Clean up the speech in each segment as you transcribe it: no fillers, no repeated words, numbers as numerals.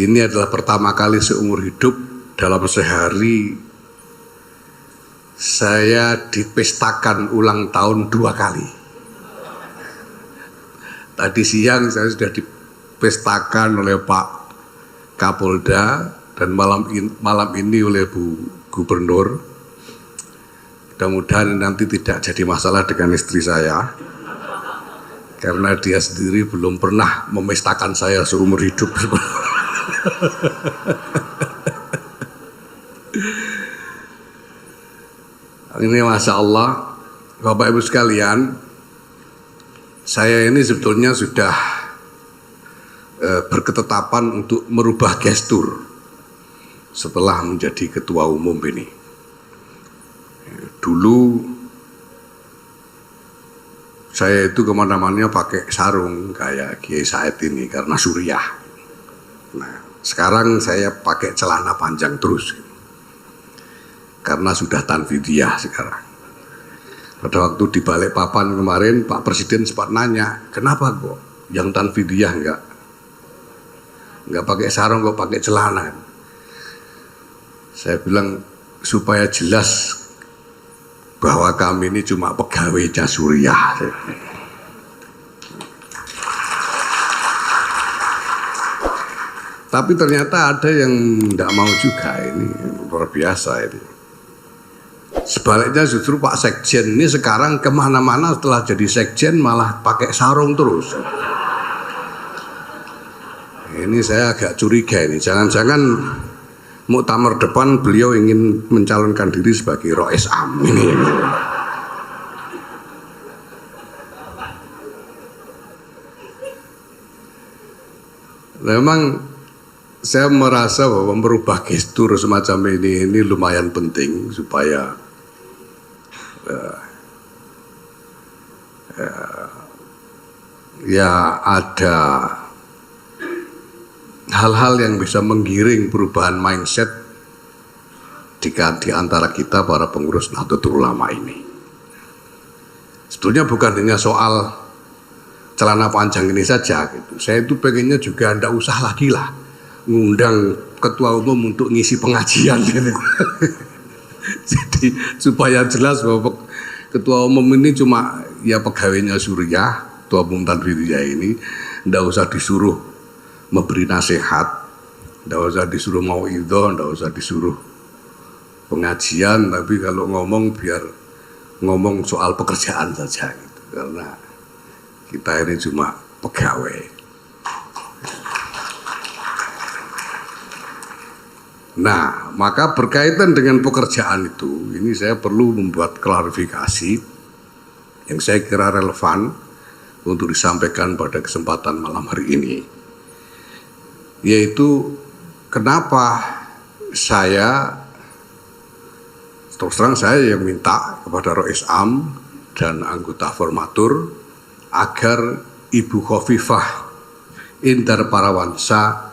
Ini adalah pertama kali seumur hidup dalam sehari saya dipestakan ulang tahun 2 kali. Tadi siang saya sudah dipestakan oleh Pak Kapolda dan malam ini oleh Bu Gubernur. Mudah-mudahan nanti tidak jadi masalah dengan istri saya, karena dia sendiri belum pernah memestakan saya seumur hidup. Ini Masya Allah, Bapak Ibu sekalian, saya ini sebetulnya sudah berketetapan untuk merubah gestur setelah menjadi ketua umum ini. Dulu saya itu kemana-mana pakai sarung kayak Kiai Said ini karena suriah. Nah, sekarang saya pakai celana panjang terus karena sudah tanfidiyah sekarang. Pada waktu di Balikpapan kemarin Pak Presiden sempat nanya, kenapa kok yang tanfidiyah nggak pakai sarung, kok pakai celana? Saya bilang supaya jelas bahwa kami ini cuma pegawai Jasuriah. Tapi ternyata ada yang tidak mau juga, ini luar biasa ini. Sebaliknya justru Pak Sekjen ini sekarang kemana-mana setelah jadi Sekjen malah pakai sarung terus. Ini saya agak curiga ini, jangan-jangan muktamar depan beliau ingin mencalonkan diri sebagai Rois Am ini. Memang saya merasa bahwa merubah gestur semacam ini lumayan penting supaya ya ada hal-hal yang bisa menggiring perubahan mindset di antara kita para pengurus Nahdlatul Ulama ini. Sebetulnya bukan hanya soal celana panjang ini saja gitu. Saya itu pengennya juga ndak usah lagi lah ngundang ketua umum untuk ngisi pengajian gitu. Jadi supaya jelas bahwa ketua umum ini cuma ya pegawainya Suriah, ketua umum Tanfidiyah ini, ndak usah disuruh memberi nasihat, ndak usah disuruh mauidhah, ndak usah disuruh pengajian, tapi kalau ngomong biar ngomong soal pekerjaan saja gitu. Karena kita ini cuma pegawai. Nah, maka berkaitan dengan pekerjaan itu, ini saya perlu membuat klarifikasi yang saya kira relevan untuk disampaikan pada kesempatan malam hari ini. Yaitu kenapa saya, terus terang saya yang minta kepada Rois Am dan anggota Formatur agar Ibu Khofifah Indar Parawansa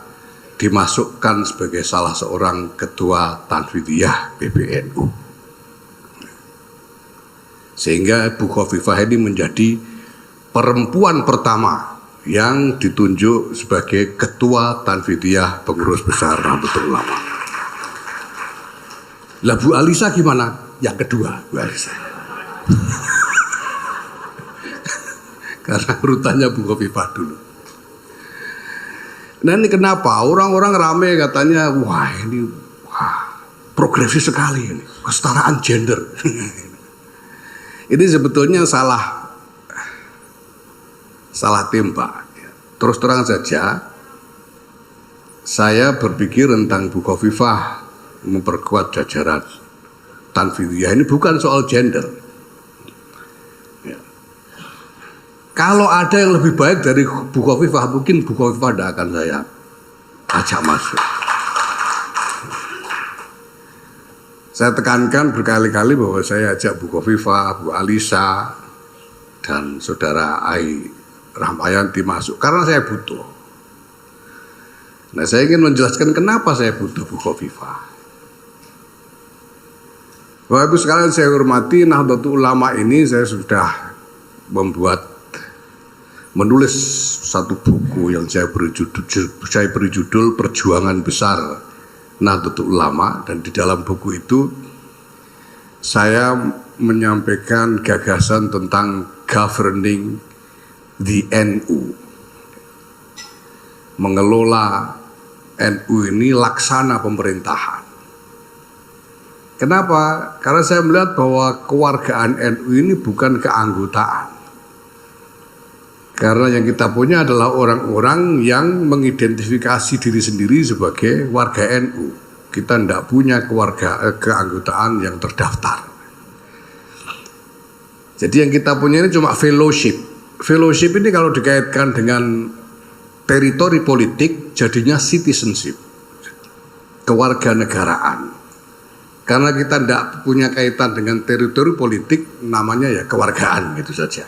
dimasukkan sebagai salah seorang ketua Tanfidiyah PBNU, sehingga Ibu Khofifah ini menjadi perempuan pertama yang ditunjuk sebagai ketua Tanfidiyah pengurus besar Nahdlatul Ulama. Lah Bu Alisa gimana? Yang kedua Bu Alisa. Karena urutannya Bu Khofifah dulu. Nah ini kenapa orang-orang rame katanya ini progresif sekali ini, kesetaraan gender. Ini sebetulnya salah tembak. Terus terang saja, saya berpikir tentang Bu Khofifah memperkuat jajaran Tanfidiyah ini bukan soal gender. Kalau ada yang lebih baik dari Bu Khofifah, mungkin Bu Khofifah tidak akan saya ajak masuk. Saya tekankan berkali-kali bahwa saya ajak Bu Khofifah, Bu Alisa, dan Saudara Ai Rahmayanti masuk karena saya butuh. Nah, saya ingin menjelaskan kenapa saya butuh Bu Khofifah. Bapak Ibu sekalian saya hormati, Nahdlatul Ulama ini saya sudah membuat menulis satu buku yang saya beri judul Perjuangan Besar Nahdlatul Ulama, dan di dalam buku itu saya menyampaikan gagasan tentang governing the NU, mengelola NU ini laksana pemerintahan. Kenapa? Karena saya melihat bahwa kewargaan NU ini bukan keanggotaan. Karena yang kita punya adalah orang-orang yang mengidentifikasi diri sendiri sebagai warga NU. Kita tidak punya keanggotaan yang terdaftar. Jadi yang kita punya ini cuma fellowship. Fellowship ini kalau dikaitkan dengan teritori politik jadinya citizenship, kewarganegaraan. Karena kita tidak punya kaitan dengan teritori politik, namanya ya kewargaan gitu saja.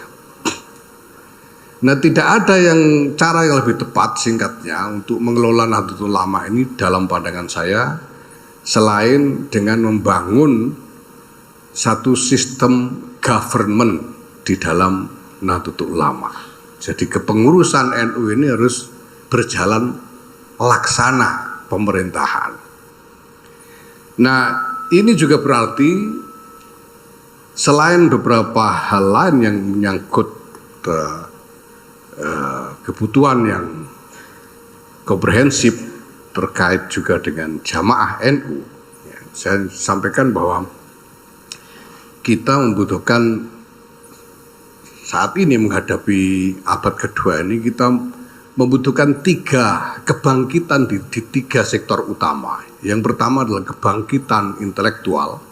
Nah, tidak ada yang cara yang lebih tepat singkatnya untuk mengelola Nahdlatul Ulama ini dalam pandangan saya selain dengan membangun satu sistem government di dalam Nahdlatul Ulama. Jadi kepengurusan NU ini harus berjalan laksana pemerintahan. Nah, ini juga berarti selain beberapa hal lain yang menyangkut kebutuhan yang komprehensif terkait juga dengan jamaah NU, ya, saya sampaikan bahwa kita membutuhkan saat ini menghadapi abad kedua ini, kita membutuhkan 3 kebangkitan di 3 sektor utama. Yang pertama adalah kebangkitan intelektual,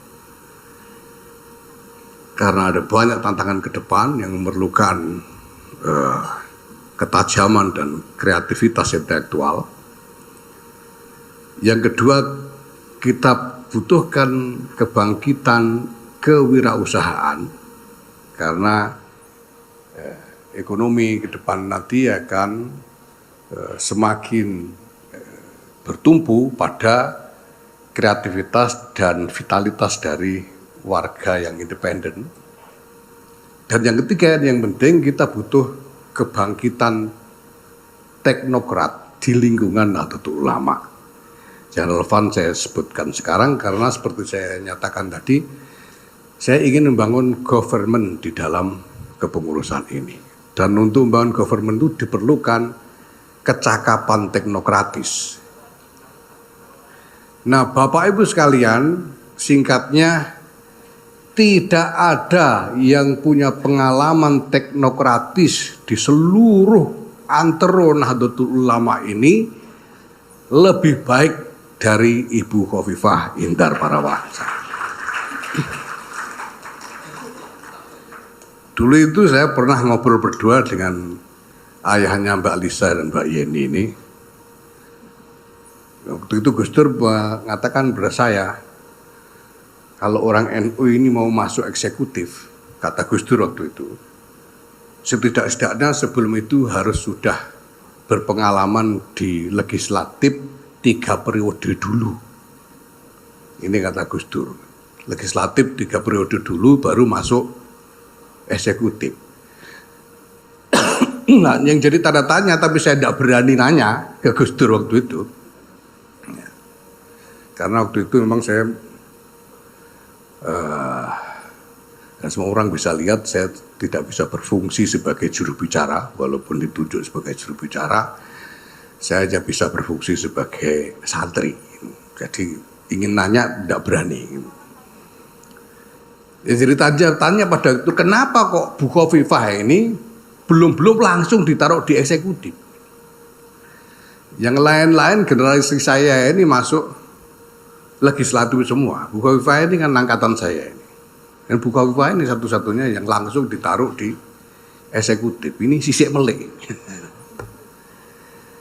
karena ada banyak tantangan ke depan yang memerlukan ketajaman dan kreativitas intelektual. Yang kedua, kita butuhkan kebangkitan kewirausahaan, karena ekonomi ke depan nanti akan semakin bertumpu pada kreativitas dan vitalitas dari warga yang independen. Dan yang ketiga, yang penting kita butuh kebangkitan teknokrat di lingkungan Nahdlatul Ulama. Yang relevan saya sebutkan sekarang karena seperti saya nyatakan tadi, saya ingin membangun government di dalam kepengurusan ini. Dan untuk membangun government itu diperlukan kecakapan teknokratis. Nah, Bapak Ibu sekalian, singkatnya tidak ada yang punya pengalaman teknokratis di seluruh antero Nahdlatul Ulama ini lebih baik dari Ibu Khofifah Indar Parawansa. Dulu itu saya pernah ngobrol berdua dengan ayahnya Mbak Lisa dan Mbak Yeni ini. Waktu itu Gus Dur mengatakan kepada saya, kalau orang NU ini mau masuk eksekutif, kata Gus Dur waktu itu, setidak-tidaknya sebelum itu harus sudah berpengalaman di legislatif 3 periode dulu. Ini kata Gus Dur, legislatif 3 periode dulu baru masuk eksekutif. Nah, yang jadi tanda tanya, tapi saya tidak berani nanya ke Gus Dur waktu itu. Karena waktu itu memang saya dan semua orang bisa lihat saya tidak bisa berfungsi sebagai juru bicara, walaupun ditunjuk sebagai juru bicara, saya hanya bisa berfungsi sebagai santri. Jadi ingin nanya tidak berani. Jadi tanya pada itu, kenapa kok Bu Khofifah ini belum langsung ditaruh di eksekutif? Yang lain-lain generasi saya ini masuk legislatif semua. Bu Khofifah ini kan angkatan saya ini. Dan Bu Khofifah ini satu-satunya yang langsung ditaruh di eksekutif. Ini sisik melek.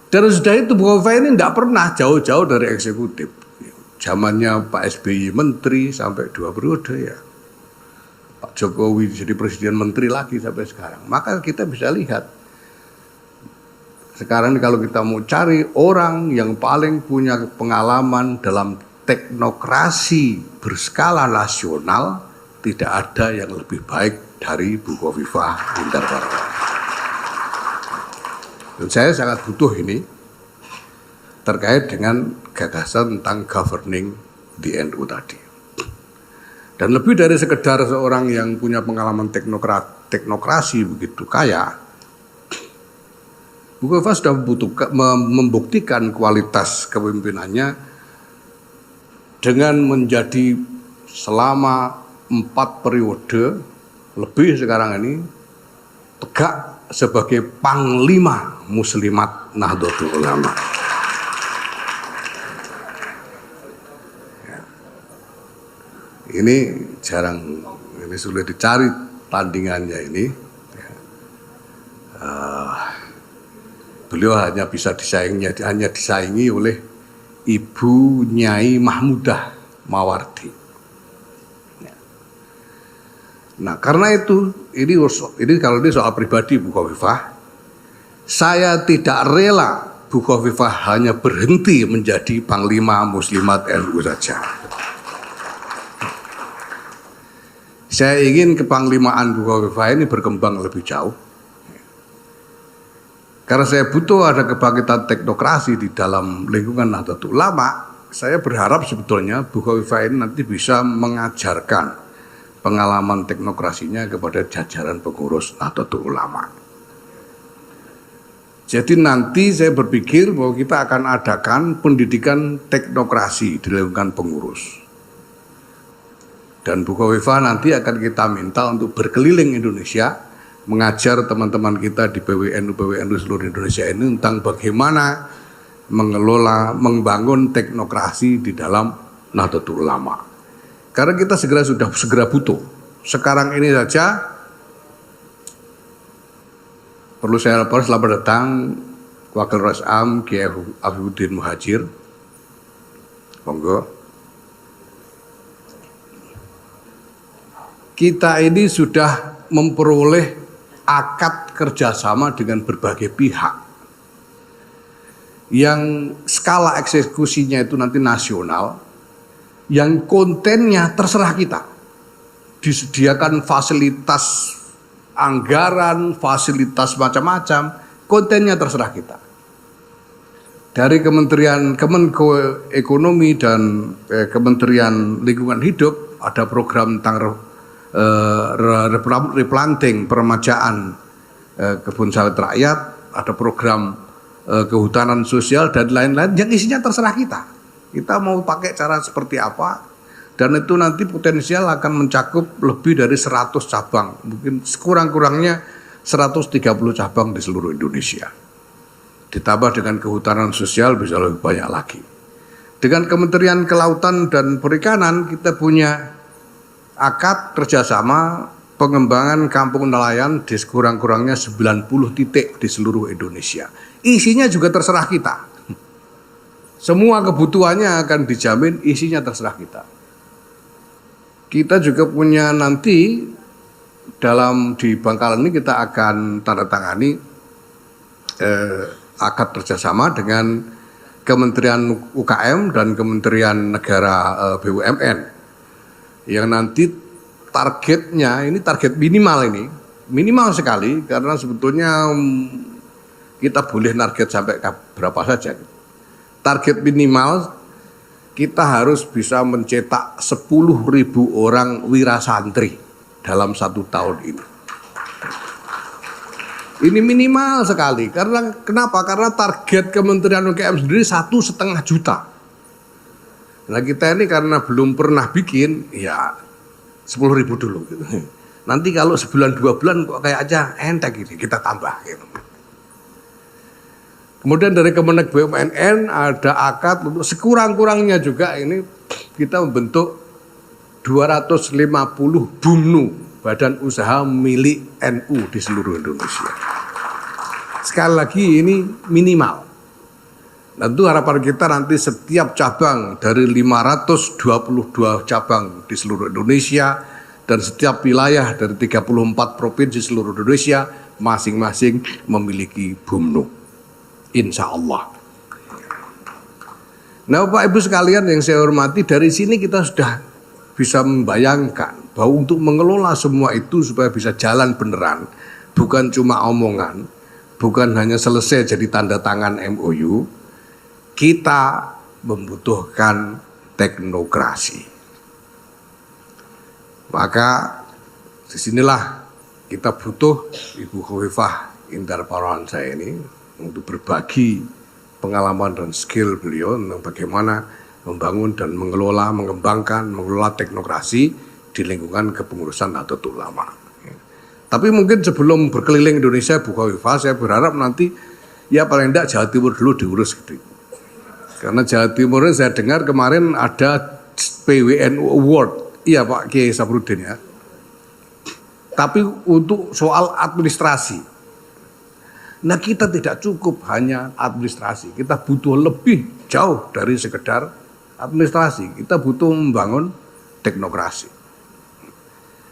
Dan sudah itu Bu Khofifah ini tidak pernah jauh-jauh dari eksekutif. Zamannya Pak SBY menteri sampai 2 periode ya. Pak Jokowi jadi presiden menteri lagi sampai sekarang. Maka kita bisa lihat sekarang kalau kita mau cari orang yang paling punya pengalaman dalam teknokrasi berskala nasional, tidak ada yang lebih baik dari Bu Khofifah Indar Parawansa. Dan saya sangat butuh ini terkait dengan gagasan tentang governing di NU tadi. Dan lebih dari sekedar seorang yang punya pengalaman teknokrasi begitu kaya, Bu Khofifah sudah membuktikan kualitas kepemimpinannya dengan menjadi selama 4 periode lebih sekarang ini tegak sebagai Panglima Muslimat Nahdlatul Ulama. Ini jarang, ini sulit dicari tandingannya ini. Beliau hanya bisa disaingi oleh Ibu Nyai Mahmudah Mawardi. Nah, karena itu ini kalau ini soal pribadi Bu Khofifah, saya tidak rela Bu Khofifah hanya berhenti menjadi Panglima Muslimat NU saja. Saya ingin kepanglimaan Bu Khofifah ini berkembang lebih jauh. Karena saya butuh ada kebangkitan teknokrasi di dalam lingkungan Nahdlatul Ulama, saya berharap sebetulnya Bu Khofifah ini nanti bisa mengajarkan pengalaman teknokrasinya kepada jajaran pengurus Nahdlatul Ulama. Jadi nanti saya berpikir bahwa kita akan adakan pendidikan teknokrasi di lingkungan pengurus. Dan Bu Khofifah nanti akan kita minta untuk berkeliling Indonesia, mengajar teman-teman kita di PWNU seluruh Indonesia ini tentang bagaimana mengelola, membangun teknokrasi di dalam Nahdlatul Ulama. Karena kita segera butuh. Sekarang ini saja perlu saya laporkan selamat datang Wakil Rais Am Kiai Afifuddin Muhajir. Monggo. Kita ini sudah memperoleh akad kerjasama dengan berbagai pihak yang skala eksekusinya itu nanti nasional, yang kontennya terserah kita. Disediakan fasilitas anggaran, fasilitas macam-macam, kontennya terserah kita. Dari Kementerian Kemenko Ekonomi dan Kementerian Lingkungan Hidup ada program tentang replanting, peremajaan kebun sawit rakyat, ada program kehutanan sosial dan lain-lain yang isinya terserah kita. Kita mau pakai cara seperti apa, dan itu nanti potensial akan mencakup lebih dari 100 cabang, mungkin sekurang-kurangnya 130 cabang di seluruh Indonesia. Ditambah dengan kehutanan sosial bisa lebih banyak lagi. Dengan Kementerian Kelautan dan Perikanan kita punya akad kerjasama pengembangan kampung nelayan di sekurang-kurangnya 90 titik di seluruh Indonesia. Isinya juga terserah kita. Semua kebutuhannya akan dijamin, isinya terserah kita. Kita juga punya nanti di Bangkalan ini kita akan tanda tangani akad kerjasama dengan Kementerian UKM dan Kementerian Negara BUMN. Yang nanti targetnya ini target minimal sekali, karena sebetulnya kita boleh target sampai berapa saja. Target minimal kita harus bisa mencetak 10.000 orang wirasantri dalam 1 tahun ini. Ini minimal sekali, karena kenapa? Karena target Kementerian UKM sendiri 1,5 juta. Nah kita ini karena belum pernah bikin, ya 10.000 dulu gitu. Nanti kalau sebulan 2 bulan kok kayak aja entek gitu, kita tambah gitu. Kemudian dari Kemenag BUMN ada akad untuk sekurang-kurangnya juga ini kita membentuk 250 BUMNU, badan usaha milik NU di seluruh Indonesia. Sekali lagi ini minimal. Tentu harapan kita nanti setiap cabang dari 522 cabang di seluruh Indonesia dan setiap wilayah dari 34 provinsi seluruh Indonesia masing-masing memiliki BUMNU. Insya Allah. Nah Bapak Ibu sekalian yang saya hormati, dari sini kita sudah bisa membayangkan bahwa untuk mengelola semua itu supaya bisa jalan beneran, bukan cuma omongan, bukan hanya selesai jadi tanda tangan MOU, kita membutuhkan teknokrasi. Maka disinilah kita butuh Ibu Khofifah Indar Parawansa ini untuk berbagi pengalaman dan skill beliau tentang bagaimana membangun dan mengelola, mengembangkan, mengelola teknokrasi di lingkungan kepengurusan Nahdlatul Ulama. Tapi mungkin sebelum berkeliling Indonesia Bu Khofifah, saya berharap nanti ya paling tidak Jawa Timur dulu diurus gitu. Karena Jawa Timur ini saya dengar kemarin ada PWNU Award, iya Pak Kiai Saprudin ya. Tapi untuk soal administrasi. Nah kita tidak cukup hanya administrasi, kita butuh lebih jauh dari sekedar administrasi. Kita butuh membangun teknokrasi.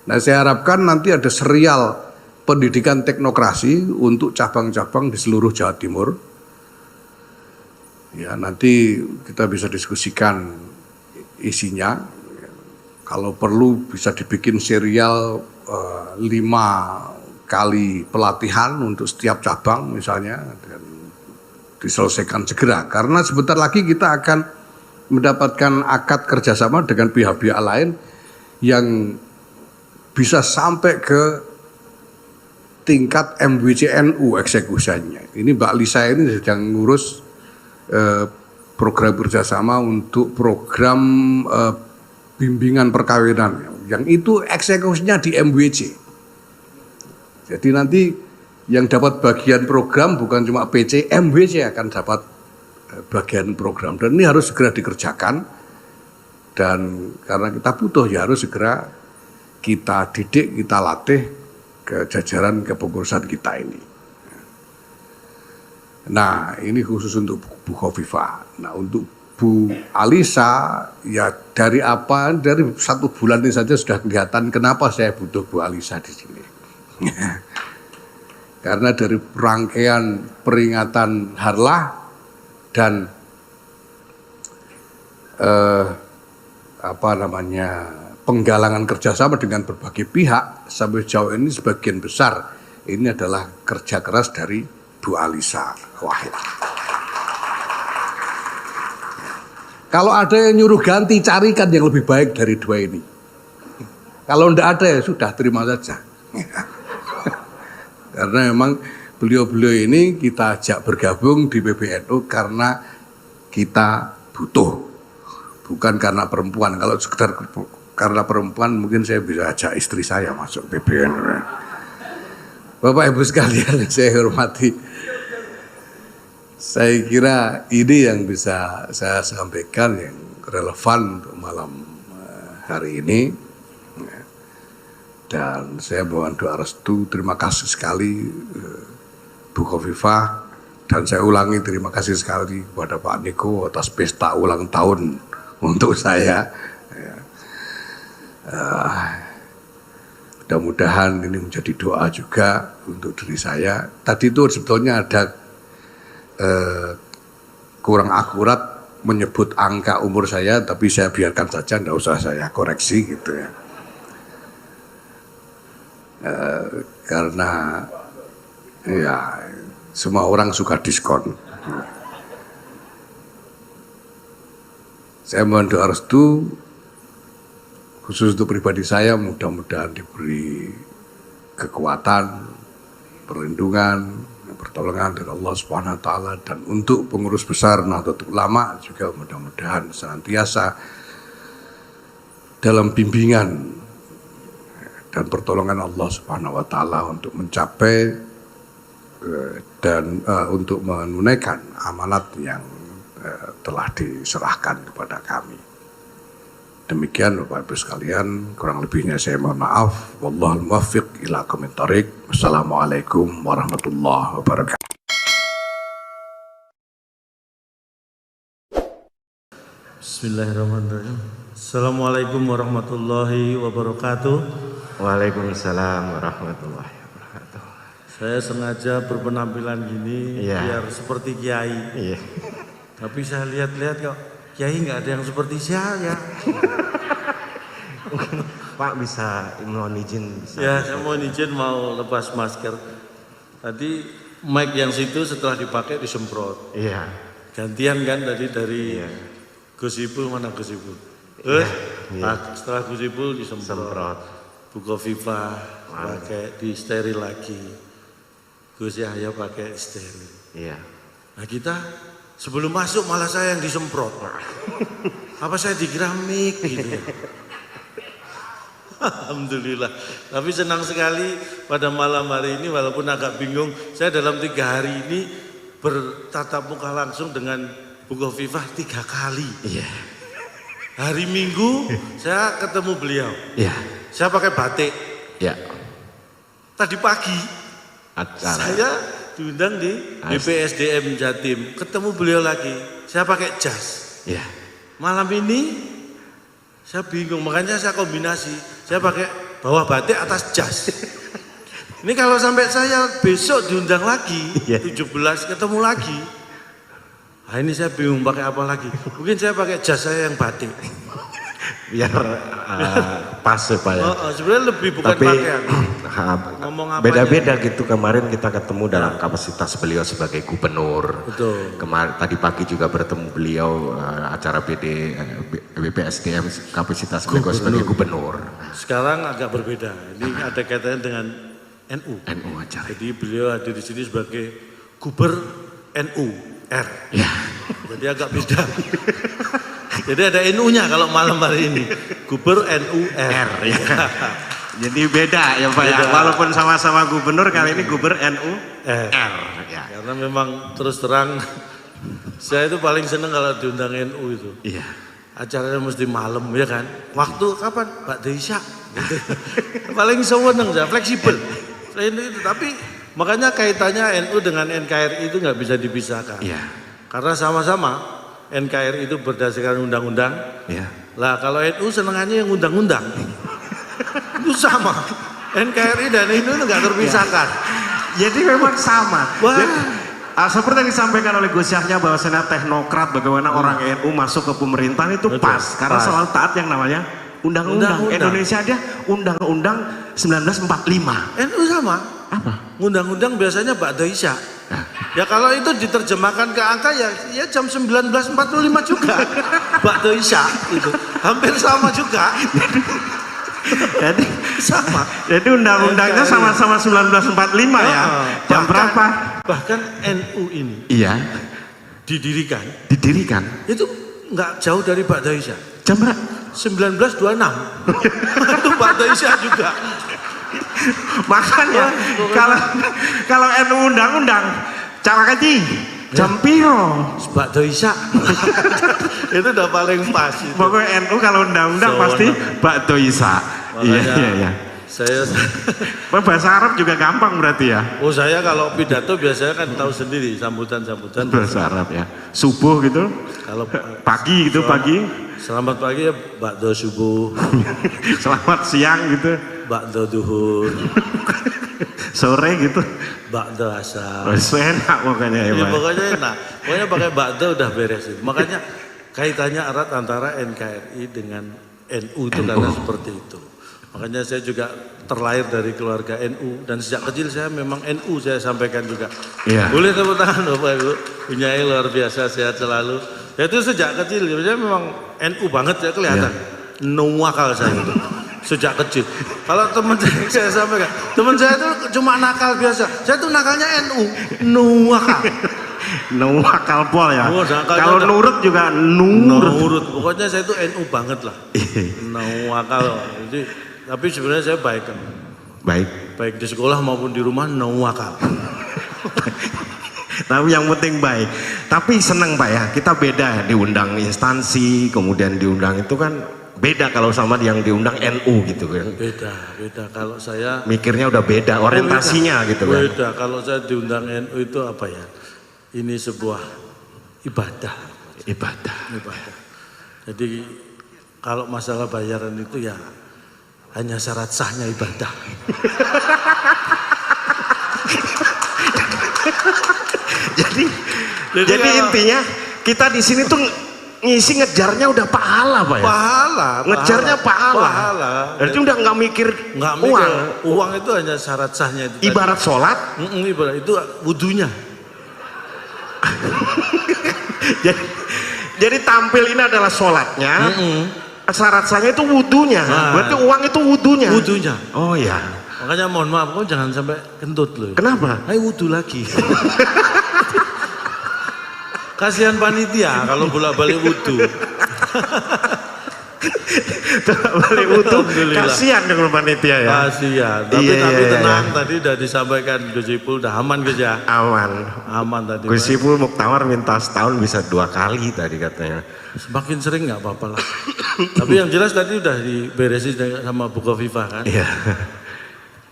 Nah saya harapkan nanti ada serial pendidikan teknokrasi untuk cabang-cabang di seluruh Jawa Timur. Ya nanti kita bisa diskusikan isinya. Kalau perlu bisa dibikin serial 5 kali pelatihan untuk setiap cabang misalnya dan diselesaikan segera. Karena sebentar lagi kita akan mendapatkan akad kerjasama dengan pihak-pihak lain yang bisa sampai ke tingkat MWCNU eksekusinya. Ini Mbak Lisa ini sedang ngurus program kerjasama untuk program bimbingan perkawinan. Yang itu eksekusinya di MWC. Jadi nanti yang dapat bagian program bukan cuma PC, MWC akan dapat bagian program. Dan ini harus segera dikerjakan. Dan karena kita butuh ya harus segera kita didik, kita latih ke jajaran kepengurusan kita ini. Nah ini khusus untuk Bu Khofifah. Nah untuk Bu Alisa ya dari 1 bulan ini saja sudah kelihatan kenapa saya butuh Bu Alisa di sini. Karena dari rangkaian peringatan Harlah dan penggalangan kerjasama dengan berbagai pihak sampai jauh ini sebagian besar ini adalah kerja keras dari Bu Alisa Wahid. Kalau ada yang nyuruh ganti, carikan yang lebih baik dari 2 ini. Kalau tidak ada ya sudah terima saja. Karena memang beliau-beliau ini kita ajak bergabung di PBNU karena kita butuh. Bukan karena perempuan. Kalau sekedar karena perempuan mungkin saya bisa ajak istri saya masuk PBNU. Bapak Ibu sekalian saya hormati. Saya kira ini yang bisa saya sampaikan yang relevan untuk malam hari ini. Dan saya mohon doa restu, terima kasih sekali Bu Khofifah. Dan saya ulangi terima kasih sekali kepada Pak Niko atas pesta ulang tahun untuk saya. Mudah-mudahan ini menjadi doa juga untuk diri saya. Tadi itu sebetulnya ada kurang akurat menyebut angka umur saya, tapi saya biarkan saja, tidak usah saya koreksi gitu ya. Karena ya semua orang suka diskon. Saya mohon doa restu khusus untuk pribadi saya, mudah-mudahan diberi kekuatan, perlindungan, pertolongan dari Allah Subhanahu wa taala, dan untuk pengurus besar Nahdlatul Ulama juga mudah-mudahan senantiasa dalam bimbingan dan pertolongan Allah Subhanahu wa taala untuk mencapai dan untuk menunaikan amanat yang telah diserahkan kepada kami. Demikian Bapak Ibu sekalian, kurang lebihnya saya mohon maaf. Wallahul muwaffiq ila aqwamit thoriq. Wassalamualaikum warahmatullahi wabarakatuh. Bismillahirrahmanirrahim. Assalamualaikum warahmatullahi wabarakatuh. Waalaikumsalam warahmatullahi wabarakatuh. Saya sengaja berpenampilan gini biar seperti kiai. Iya. Tapi saya lihat-lihat kok kiai nggak ada yang seperti saya. Pak bisa mohon izin. Ya, saya mohon izin mau lepas masker. Tadi mic yang situ setelah dipakai disemprot. Iya. Gantian kan tadi dari Gus Ipul, mana Gus Ipul? Setelah Gus Ipul disemprot. Bukoviva pakai di steril lagi. Gus Yahya pakai steril. Iya. Nah kita sebelum masuk malah saya yang disemprot. Apa saya dikira mic gitu ya. Alhamdulillah. Tapi senang sekali pada malam hari ini walaupun agak bingung. Saya dalam 3 hari ini bertatap muka langsung dengan Bukoviva 3 kali. Iya. Hari Minggu saya ketemu beliau. Iya. Saya pakai batik. Iya. Tadi pagi Acara. saya diundang di BPSDM Jatim. Ketemu beliau lagi. Saya pakai jas. Iya. Malam ini saya bingung, makanya saya kombinasi. Saya pakai bawah batik atas jas. Ini kalau sampai saya besok diundang lagi, 17 ketemu lagi. Nah ini saya bingung pakai apa lagi. Mungkin saya pakai jas saya yang batik. Biar pas ya Pak ya. Sebenarnya lebih bukan Tapi pakaian. Ngomong apa beda-beda gitu. Kemarin kita ketemu dalam kapasitas beliau sebagai gubernur. Betul. Kemarin tadi pagi juga bertemu beliau acara BPSDM kapasitas beliau sebagai gubernur. Sekarang agak berbeda. Ini ada kaitannya dengan NU. NU acara. Jadi beliau hadir di sini sebagai Guber NU R. Ya. Jadi agak beda. Jadi ada NU-nya kalau malam hari ini. Guber NU R. Ya. Jadi beda ya Pak ya. Walaupun sama-sama gubernur kali ini Guber NU R. Ya. Karena memang terus terang saya itu paling seneng kalau diundang NU itu. Iya. Acaranya mesti malam ya kan. Waktu kapan? Pak Deisya. Gitu. Paling seneng saya, fleksibel. Tapi makanya kaitannya NU dengan NKRI itu nggak bisa dipisahkan. Iya. Karena sama-sama NKRI itu berdasarkan undang-undang. Iya. Lah kalau NU senengannya yang undang-undang. Itu sama. NKRI dan NU itu nggak terpisahkan. Jadi memang sama. Wah. Jadi, seperti yang disampaikan oleh Gus Yahya bahwasanya teknokrat bagaimana orang NU masuk ke pemerintahan itu Betul. pas. Karena selalu taat yang namanya undang-undang. Undang-undang. Indonesia ada undang-undang 1945. NU sama. Apa? Undang-undang biasanya Pak Deisya. Ya kalau itu diterjemahkan ke angka ya jam 19.45 juga. Pak Deisya itu hampir sama juga. Jadi Sama. Jadi undang-undangnya sama-sama 1945 ya. Jam berapa? Bahkan NU ini Iya. didirikan Didirikan. itu nggak jauh dari Pak Deisya. Jam berapa? 1926. Itu Pak Deisya juga. Makanya kalau NU undang-undang cara kaji jam piro Pak Deisya. Itu udah paling pas itu. pokoknya NU kalau undang-undang pasti Pak Doisa. Iya. Saya Bahasa Arab juga gampang berarti ya. Oh saya kalau pidato biasanya kan tahu sendiri sambutan-sambutan. Bahasa Arab ya. Subuh gitu. Kalau Pagi gitu pagi. selamat pagi ya bakdo subuh, Selamat siang gitu. bakdo duhur, Sore gitu. bakdo asar. Enak pokoknya ya. Ya, Pak. pokoknya enak. Pokoknya pakai bakdo udah beres itu. Makanya kaitannya erat antara NKRI dengan NU itu karena seperti itu. Makanya saya juga terlahir dari keluarga NU dan sejak kecil saya memang NU saya sampaikan juga. Iya. Boleh tepuk tangan Bapak Ibu. Punyai luar biasa sehat selalu. Ya itu sejak kecil saya memang NU banget ya kelihatan. Nuwakal saya itu. Sejak kecil. Kalau teman saya sampaikan, teman saya itu cuma nakal biasa. Saya tuh nakalnya NU, nuwakal. Nuwakal pol ya. Oh, nakalnya Kalau udah- nurut juga nurut. Nurut. Pokoknya saya itu NU banget lah. Nuwakal. Jadi tapi sebenarnya saya baik kan. Baik. Baik di sekolah maupun di rumah nuwakal. Tapi yang penting baik. Tapi senang Pak ya, kita beda diundang instansi, kemudian diundang itu kan beda kalau sama yang diundang NU gitu kan. Beda. Kalau saya Mikirnya udah beda, orientasinya gitu kan. beda. Kalau saya diundang NU itu apa ya? Ini sebuah ibadah. Ibadah. Jadi kalau masalah bayaran itu ya hanya syarat sahnya ibadah. Jadi Jadi kalau- intinya kita di sini tuh ngisi ngejarnya udah pahala Pak ya? Pahala. Ngejarnya pahala. Pahala. Berarti udah nggak mikir uang. Uang itu hanya syarat sahnya itu. Ibarat sholat. Ibarat itu wudunya. jadi tampil ini adalah sholatnya. Syarat sahnya itu wudunya. Berarti uang itu wudunya. Wudunya. Oh ya. Makanya mohon maaf, kau jangan sampai kentut loh. Kenapa? Ayo wudu lagi. Kasihan panitia kalau bolak-balik wudu. Bolak-balik wudu. Kasihan dengan panitia ya. Kasihan. Tapi tenang, tadi udah disampaikan Gus Ipul, udah aman Gus ya. Aman tadi. Gus Ipul Muktamar minta setahun bisa 2 kali tadi katanya. Semakin sering nggak apa-apa lah. Tapi yang jelas tadi udah diberesin sama Bu Khofifah kan. Iya.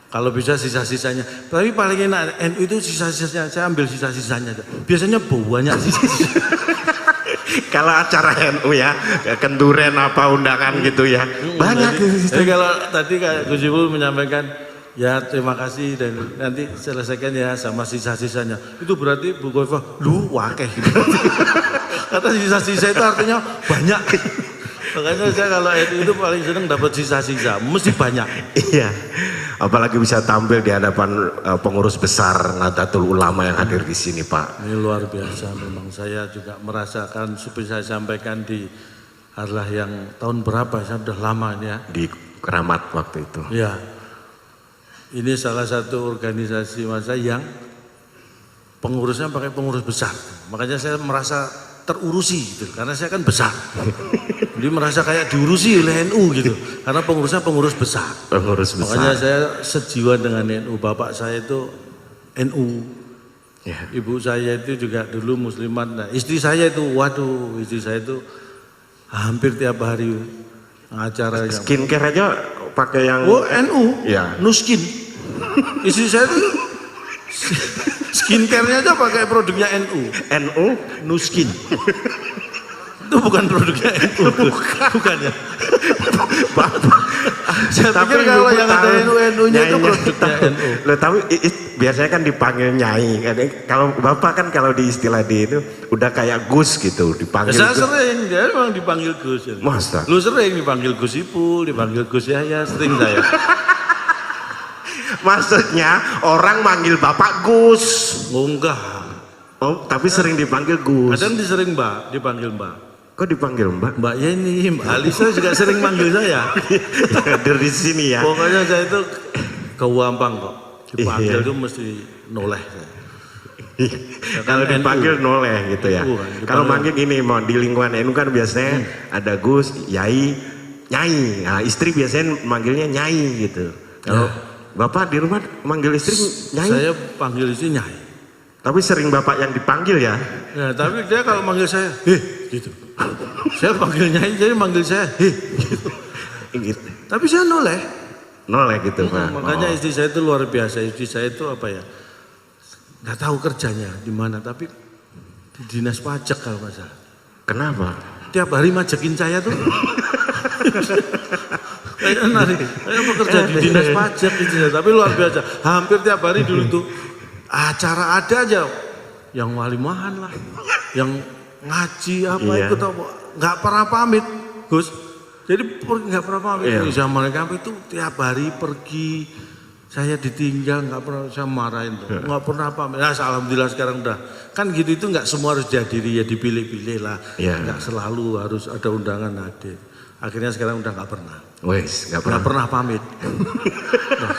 Kalau bisa sisa-sisanya. Tapi paling enak NU itu sisa-sisanya, saya ambil sisa-sisanya. Biasanya banyak sisa-sisa. Kalau acara NU ya, kenduren apa undangan gitu ya. Banyak. Jadi kalau tadi kayak Gus Ipul menyampaikan, ya terima kasih dan nanti selesaikan ya sama sisa-sisanya. Itu berarti Bu Khofifah, lu wakeh. Kata sisa-sisa itu artinya banyak. Makanya saya kalau itu paling seneng dapat sisa-sisa, mesti banyak. Iya. Apalagi bisa tampil di hadapan pengurus besar Nahdlatul Ulama yang hadir di sini, Pak. Ini luar biasa memang, saya juga merasakan seperti saya sampaikan di adalah yang tahun berapa, saya sudah lama ini ya. Di Keramat waktu itu. Ya. Ini salah satu organisasi masa yang pengurusnya pakai pengurus besar. Makanya saya merasa terurusi gitu, karena saya kan besar. Jadi merasa kayak diurusi oleh NU gitu, karena pengurusnya pengurus besar. Pengurus besar. Makanya saya sejiwa dengan NU. Bapak saya itu NU, ya. Ibu saya itu juga dulu muslimat. Nah, istri saya itu, waduh, istri saya itu hampir tiap hari acara yang skincare aja pakai yang NU, ya. Nuskin. Istri saya itu skincare-nya aja pakai produknya NU. Nuskin. Itu bukan produknya NU. Bukan ya. Saya pikir kalau yang ada NU-nya itu produknya NU. Loh, tapi biasanya kan dipanggil Nyai. Kalau Bapak kan kalau di istilah di itu udah kayak Gus gitu, dipanggil. Saya sering, dia memang dipanggil Gus. Masa? Lu sering dipanggil Gus Ipul, dipanggil Gus Yahya, sering saya. Maksudnya orang manggil Bapak Gus. Oh enggak. Oh, tapi sering dipanggil Gus. Kadang sering Mbak, dipanggil Mbak. Kok dipanggil Mbak? Mbak Yeni, Mbak Alisa juga sering manggil saya. Dari sini ya. Pokoknya saya itu kewampang kok. Dipanggil itu mesti noleh. Kalau dipanggil noleh gitu ya. Kalau manggil gini, mau di lingkungan NU kan biasanya ada Gus, Yai, Nyai. Nah, istri biasanya manggilnya Nyai gitu. Kalau Bapak di rumah manggil istri Nyai? Saya panggil istri Nyai. Tapi sering Bapak yang dipanggil ya? Ya, tapi dia kalau manggil saya, gitu. Saya panggil Nyai, jadi manggil saya, gitu. Tapi saya noleh. Noleh gitu Pak. Makanya istri saya itu luar biasa. Istri saya itu apa ya? Nggak tahu kerjanya di mana, tapi di dinas pajak kalau nggak salah. Kenapa? Tiap hari majekin saya tuh. Saya bekerja di dinas pajak itu, tapi luar biasa. Hampir tiap hari dulu tuh acara ada aja, yang walimahan lah, yang ngaji apa ikut apa, nggak pernah pamit, Gus. Jadi nggak pernah pamit. Sama mereka itu tiap hari pergi, saya ditinggal, nggak pernah, saya marahin tuh, nggak pernah pamit. Nah, alhamdulillah sekarang udah, kan gitu itu nggak semua harus dihadiri ya, dipilih-pilih lah, nggak selalu harus ada undangan hadir. Akhirnya sekarang udah nggak pernah. Wes, nggak pernah pamit. Nah,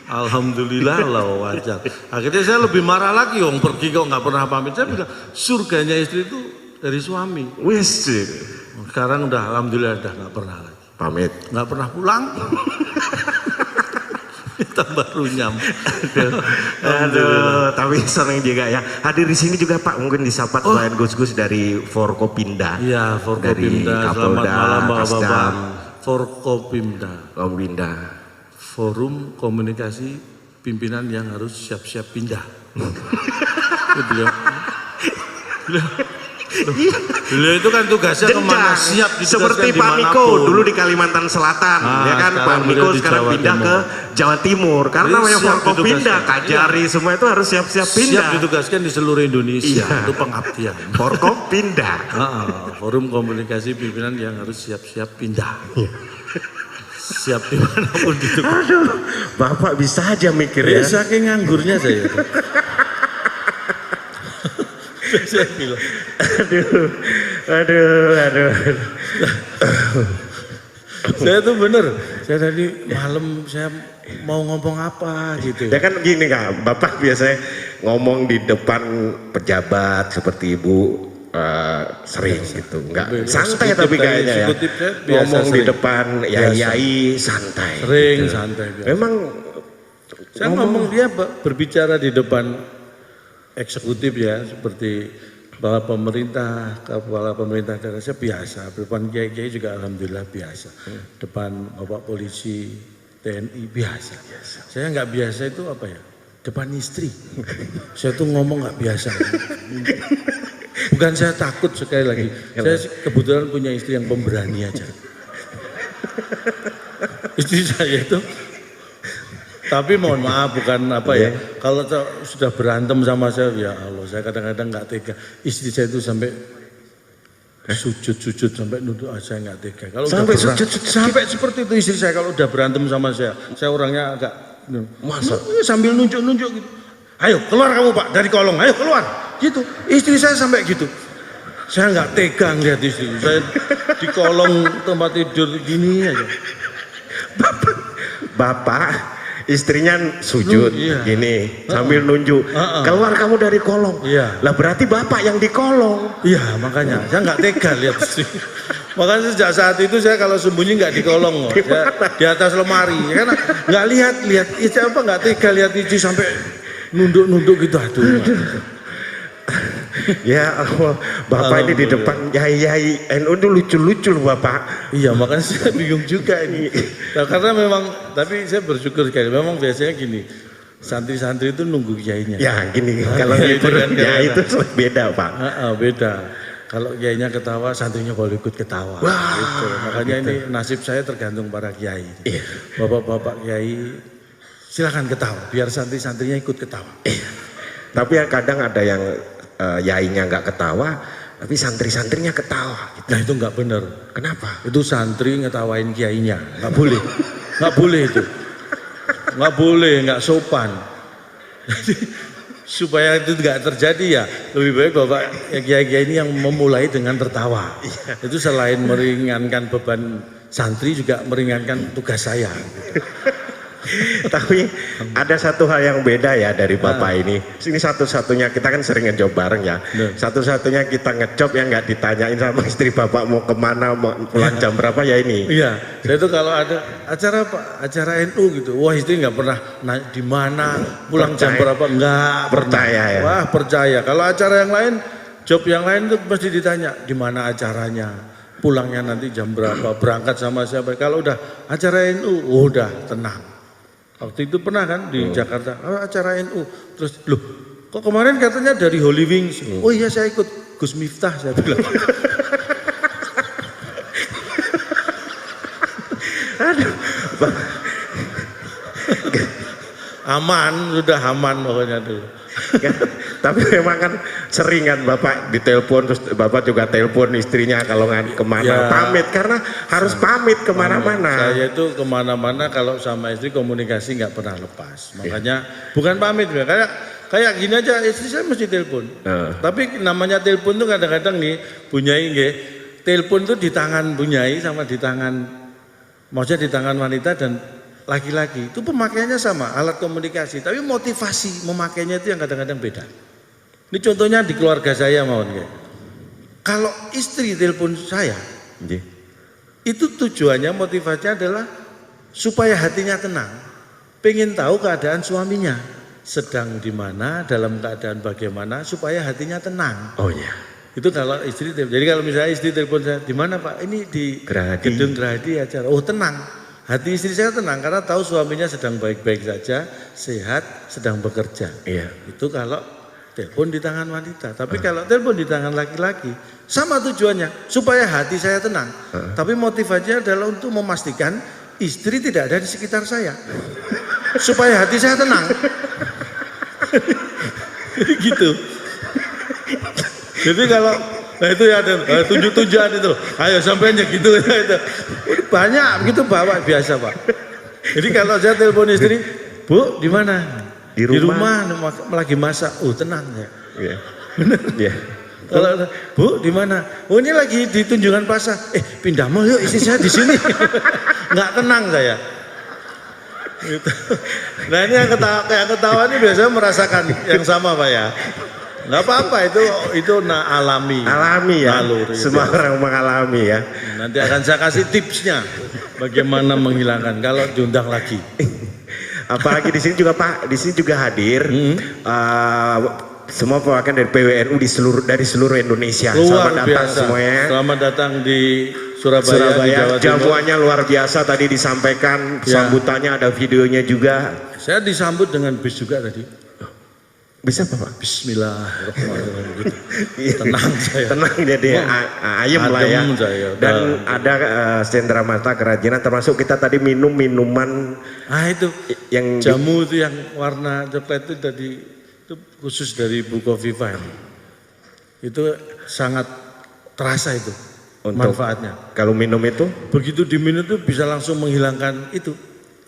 alhamdulillah lah wajar. Akhirnya saya lebih marah lagi, om pergi kok nggak pernah pamit. Saya bilang surganya istri itu dari suami. Wes. Sekarang udah alhamdulillah udah nggak pernah lagi. Pamit. Nggak pernah pulang. Tambah runyam. Aduh, tapi seneng juga ya. Hadir di sini juga Pak, mungkin disapa selain Gus-Gus dari Forkopimda. Iya, Forkopimda. Selamat malam Bapak-bapak. Forkopimda. Forum Komunikasi Pimpinan yang harus siap-siap pindah. Beliau itu kan tugasnya kemana siap ditugaskan seperti Pak Niko dulu di Kalimantan Selatan, ya kan. Pak Niko sekarang pindah ke Jawa Timur karena memang Forkopimda, Kajari semua itu harus siap-siap pindah. Siap ditugaskan di seluruh Indonesia, itu pengabdian. Forkopimda. Forum komunikasi pimpinan yang harus siap-siap pindah. Siap dimanapun ditugas. Aduh, Bapak bisa aja mikir ya. Saking nganggurnya saya. Saya bilang, aduh. Saya tuh bener, saya tadi malam saya mau ngomong apa gitu. Ya kan gini Kak, Bapak biasanya ngomong di depan pejabat seperti Ibu sering gitu, enggak santai tapi kayaknya ya. Ngomong di depan yai santai. Sering gitu. santai. Memang saya ngomong dia berbicara di depan eksekutif ya, seperti kepala pemerintah daerah saya biasa, depan kiai-kiai juga alhamdulillah biasa, depan bapak polisi, TNI biasa. Saya nggak biasa itu apa ya, depan istri, saya tuh ngomong nggak biasa. Bukan saya takut, sekali lagi, saya kebetulan punya istri yang pemberani aja. Istri saya itu, tapi mohon maaf bukan apa ya, kalau sudah berantem sama saya, ya Allah saya kadang-kadang nggak tega. Istri saya itu sampai sujud sampai nunduk, saya nggak tega. Kalau sampai sujud sampai seperti itu istri saya kalau udah berantem sama saya orangnya agak masa sambil nunjuk gitu. Ayo keluar kamu Pak dari kolong, ayo keluar gitu. Istri saya sampai gitu. Saya nggak tega ngeliat istri saya di kolong tempat tidur gini aja. Bapak istrinya sujud gini sambil nunjuk, keluar kamu dari kolong. Lah berarti Bapak yang di kolong. Iya makanya saya nggak tega lihat istri. Makanya sejak saat itu saya kalau sembunyi nggak di kolong, di atas lemari, karena nggak lihat istri apa, nggak tega lihat istri sampai nunduk gitu. Aduh. Ya Allah, Bapak ini di depan yai NU itu lucu-lucu Bapak. Iya makanya saya bingung juga ini. Nah, karena memang, tapi saya bersyukur sekali. Memang biasanya gini, santri-santri itu nunggu kiainya. Ya gini, kalau libur kan ya itu beda Pak. Beda. Kalau kiainya ketawa, santrinya boleh ikut ketawa. Wah, gitu. Makanya ini nasib saya tergantung para kiai. Bapak-bapak kiai silakan ketawa, biar santri-santrinya ikut ketawa. Tapi kadang ada yang yainya nggak ketawa, tapi santri-santrinya ketawa. Gitu. Nah itu nggak benar. Kenapa? Itu santri ngetawain kiainya, nggak boleh, nggak boleh itu, nggak boleh, nggak sopan. Jadi supaya itu nggak terjadi ya, lebih baik bapak kiai-kiai ini yang memulai dengan tertawa. Itu selain meringankan beban santri juga meringankan tugas saya. Gitu. Tapi ada satu hal yang beda ya dari Bapak ini. Ini satu-satunya kita kan sering ngejob bareng ya. Satu-satunya kita ngejob yang nggak ditanyain sama istri Bapak mau kemana, mau pulang jam berapa ya ini. Iya, saya tuh kalau ada acara acara NU gitu, wah istri nggak pernah di mana, pulang jam berapa, nggak percaya ya. Wah percaya. Kalau acara yang lain, job yang lain tuh pasti ditanya di mana acaranya, pulangnya nanti jam berapa, berangkat sama siapa. Kalau udah acara NU, udah tenang. Waktu itu pernah kan di Jakarta, acara NU, terus loh kok kemarin katanya dari Holy Wings, oh iya saya ikut Gus Miftah, saya bilang. Aduh, aman, sudah aman pokoknya dulu. Tapi memang kan sering kan Bapak ditelepon, terus Bapak juga telepon istrinya kalau kemana ya, pamit karena harus pamit kemana-mana. Saya itu kemana-mana kalau sama istri komunikasi nggak pernah lepas. Makanya bukan pamit ya, kayak gini aja istri saya mesti telepon. Tapi namanya telepon tuh kadang-kadang nih Bunyai nggih, telepon tuh di tangan Bunyai sama di tangan, maksudnya di tangan wanita dan laki-laki itu pemakaiannya sama, alat komunikasi, tapi motivasi memakainya itu yang kadang-kadang beda. Ini contohnya di keluarga saya mohon ya. Kalau istri telepon saya, itu tujuannya motivasinya adalah supaya hatinya tenang, pengen tahu keadaan suaminya sedang di mana, dalam keadaan bagaimana, supaya hatinya tenang. Oh ya. Itu kalau istri telepon. Jadi kalau misalnya istri telepon saya, di mana Pak? Ini di Gedung Gerahadi acara. Oh tenang. Hati istri saya tenang karena tahu suaminya sedang baik-baik saja, sehat, sedang bekerja. Iya. Itu kalau telepon di tangan wanita. Tapi kalau telepon di tangan laki-laki, sama tujuannya, supaya hati saya tenang. Tapi motivasinya adalah untuk memastikan istri tidak ada di sekitar saya. Supaya hati saya tenang. Gitu. Jadi kalau, nah itu ya ada tunjuk-tunjukan itu loh. Ayo sampai gitu. Itu. Banyak begitu bawa biasa Pak. Jadi kalau saya telepon istri, Bu di mana? Di rumah lagi masak. Oh tenang ya. Iya. Bener. Iya. Kalau Bu di mana? Oh ini lagi di Tunjungan Pasar. Pindah mal yuk istri saya di sini. Nggak tenang saya. Gitu. Nah ini yang ketawa ini biasanya merasakan yang sama Pak ya. Nggak apa-apa itu alami. Alami ya. Gitu. Semua orang mengalami ya. Nanti akan saya kasih tipsnya bagaimana menghilangkan kalau diundang lagi. Apalagi di sini juga Pak, di sini juga hadir semua perwakilan dari PWNU dari seluruh Indonesia. Luar Selamat datang biasa. semuanya. Selamat datang di Surabaya. Di Jawa Timur. Jamuannya luar biasa tadi disampaikan, sambutannya ada videonya juga. Saya disambut dengan bis juga tadi. Bisa Pak? Bismillahirrahmanirrahim. Gitu. Tenang saya. Tenang jadi ayem lah ya. Saya. Dan ada sentra mata kerajinan termasuk kita tadi minum minuman. Itu yang jamu itu yang warna coklat itu tadi itu khusus dari Bukoviva. Itu sangat terasa itu manfaatnya. Kalau minum itu? Begitu diminum itu bisa langsung menghilangkan itu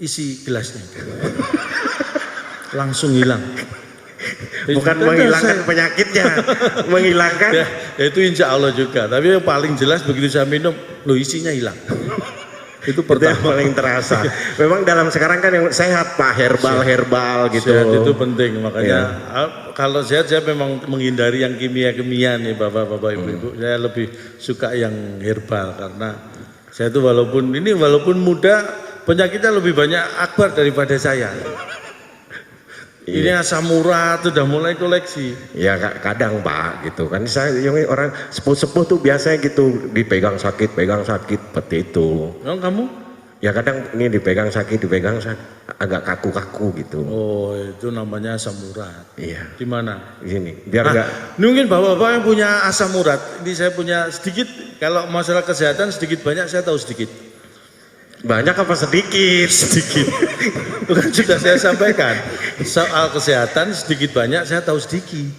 isi gelasnya. Langsung hilang. Bukan menghilangkan penyakitnya, menghilangkan. Ya, itu insya Allah juga. Tapi yang paling jelas begitu saya minum, isinya hilang. Itu pertama. Itu paling terasa. Memang dalam sekarang kan yang sehat Pak, herbal gitu. Sehat itu penting, makanya kalau sehat saya memang menghindari yang kimia-kimia nih Bapak-bapak Ibu-ibu. Saya lebih suka yang herbal karena saya itu walaupun muda, penyakitnya lebih banyak akbar daripada saya. Ini asam urat udah mulai koleksi. Ya kadang Pak gitu kan orang sepuh-sepuh tuh biasanya gitu dipegang sakit seperti itu. Oh, kamu? Ya kadang ini dipegang sakit agak kaku-kaku gitu. Oh itu namanya asam urat. Iya. Di mana? Di sini. Biar enggak. Mungkin bapak-bapak yang punya asam urat. Ini saya punya sedikit. Kalau masalah kesehatan sedikit banyak saya tahu sedikit. Banyak apa sedikit? Sedikit. Bukan sudah saya sampaikan. Soal kesehatan sedikit banyak saya tahu sedikit.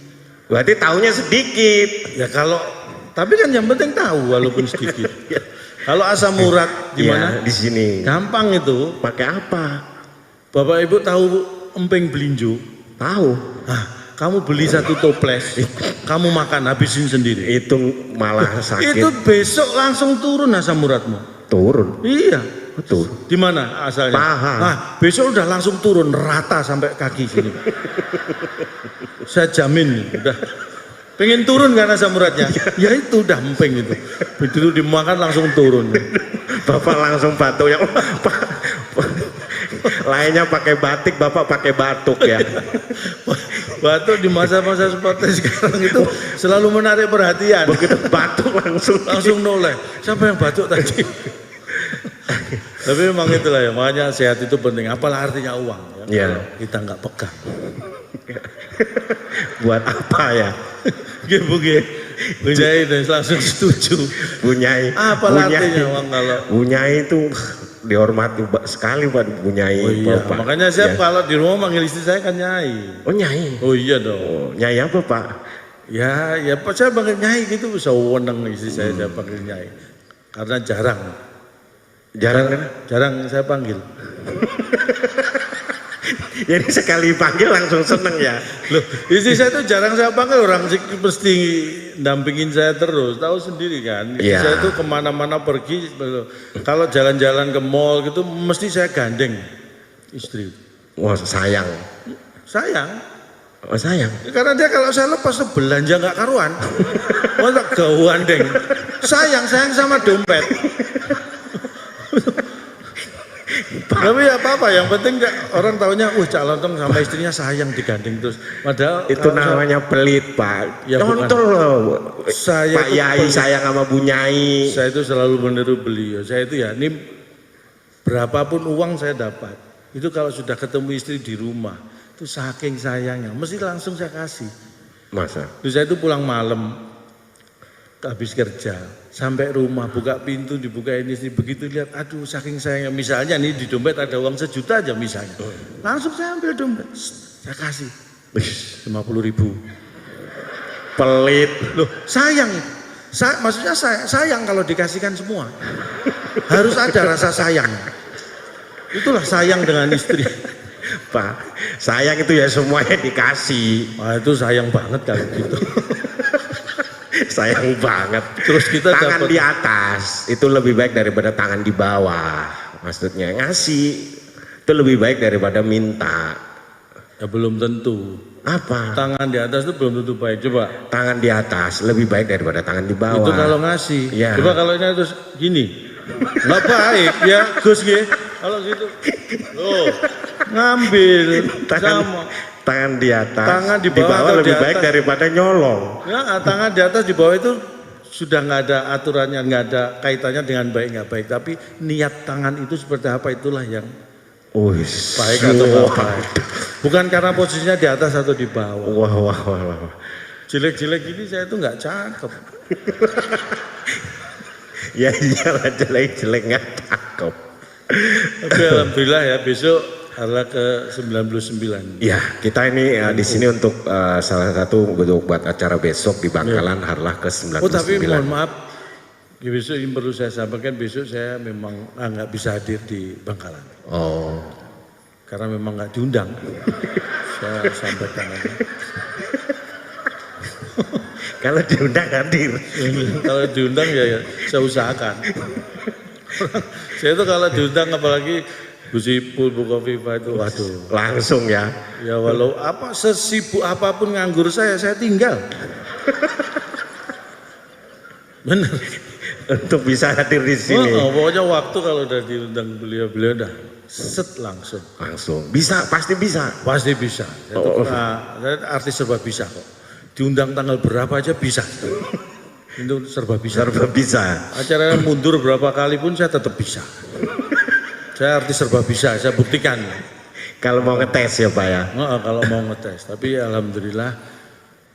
Berarti tahunya sedikit. Ya tapi kan yang penting tahu walaupun sedikit. Kalau asam urat gimana? Ya, di sini. Gampang itu. Pakai apa? Bapak Ibu tahu emping belinjo? Tahu. Kamu beli satu toples, kamu makan habisin sendiri. Itu malah sakit. Itu besok langsung turun asam uratmu. Turun. Iya. Betul. Di mana asalnya? Paha. Besok udah langsung turun rata sampai kaki sini. Saya jamin udah. Pengen turun kan asam uratnya? Ya itu udah emping itu. Begitu dimakan langsung turun. Bapak langsung batuk ya. Lainnya pakai batik, Bapak pakai batuk ya. Batuk di masa-masa seperti sekarang itu selalu menarik perhatian. Begitu batuk langsung noleh. Siapa yang batuk tadi? Tapi memang itulah ya, makanya sehat itu penting. Apalah artinya uang ya, kalau kita nggak pegang. Buat apa ya? Bunyai dan langsung setuju. Bunyai. Apalah artinya uang kalau? Bunyai itu dihormati sekali Pak Bunyai. Oh iya, Bapak. Makanya saya kalau di rumah manggil istri saya kan Nyai. Oh Nyai. Oh iya dong. Oh, Nyai apa Pak? Ya Pak saya panggil Nyai gitu bisa weneng istri saya panggil Nyai. Karena jarang saya panggil. Jadi sekali panggil langsung seneng ya. Loh, istri saya tuh jarang saya panggil, orang mesti dampingin saya terus, tahu sendiri kan. Istri saya tuh kemana-mana pergi, kalau jalan-jalan ke mall gitu mesti saya gandeng istri. Wah sayang. Sayang. Oh sayang. Karena dia kalau saya lepas tuh belanja nggak karuan, masa gandeng. Sayang sama dompet. Tapi apa-apa, yang penting orang taunya, Cak Lontong sama istrinya sayang digandeng terus. Padahal itu namanya pelit Pak. Ya contoh loh. Saya Pak Yai sayang sama Bu Nyai. Saya itu selalu meniru beliau. Saya itu ya, ini berapapun uang saya dapat, itu kalau sudah ketemu istri di rumah, itu saking sayangnya, mesti langsung saya kasih. Masa? Terus saya itu pulang malam, habis kerja, sampai rumah buka pintu, dibuka ini begitu lihat, aduh saking sayangnya, misalnya nih di dompet ada uang 1 juta aja misalnya, langsung saya ambil dompet, saya kasih 50.000. Pelit. Loh sayang, maksudnya sayang kalau dikasihkan semua, harus ada rasa sayang. Itulah sayang dengan istri. Pak, sayang itu ya semuanya dikasih. Wah itu sayang banget kalau gitu. Sayang banget. Terus kita tangan dapat di atas itu lebih baik daripada tangan di bawah. Maksudnya ngasih itu lebih baik daripada minta. Ya belum tentu. Apa? Tangan di atas itu belum tentu baik. Coba. Tangan di atas lebih baik daripada tangan di bawah. Itu kalau ngasih. Ya. Coba kalau ini terus gini. Nggak baik ya Gus ya. Kalau gitu. Loh, ngambil tangan di atas. Tangan di bawah lebih baik daripada nyolong. Ya, tangan di atas di bawah itu sudah nggak ada aturannya, nggak ada kaitannya dengan baik nggak baik. Tapi niat tangan itu seperti apa itulah yang baik atau nggak baik. Bukan karena posisinya di atas atau di bawah. Wah. Jelek-jelek ini saya itu nggak cakep. Ya iyalah jelek-jelek nggak cakep. Tapi alhamdulillah ya besok harlah ke-99. Ya kita ini di sini untuk salah satu buat acara besok di Bangkalan harlah ke-99. Oh tapi mohon maaf, ya, besok ini perlu saya sampaikan, besok saya memang nggak bisa hadir di Bangkalan. Oh. Karena memang nggak diundang. Saya sampaikan aja. Kalau diundang hadir. Kalau diundang ya saya usahakan. Saya itu kalau diundang apalagi Gus Ipul, Bu Kofifa itu waduh. Langsung ya. Ya walau apa sesibuk apapun nganggur saya tinggal. Benar. Untuk bisa hadir di sini. Pokoknya waktu kalau udah diundang beliau udah set langsung. Langsung. Bisa, pasti bisa. Pasti bisa. Saya artis serba bisa kok. Diundang tanggal berapa aja bisa. Itu serba bisa. Serba bisa. Acaranya mundur berapa kali pun saya tetap bisa. Saya artis serba bisa, saya buktikan. Kalau mau ngetes ya Pak ya? Kalau mau ngetes, tapi alhamdulillah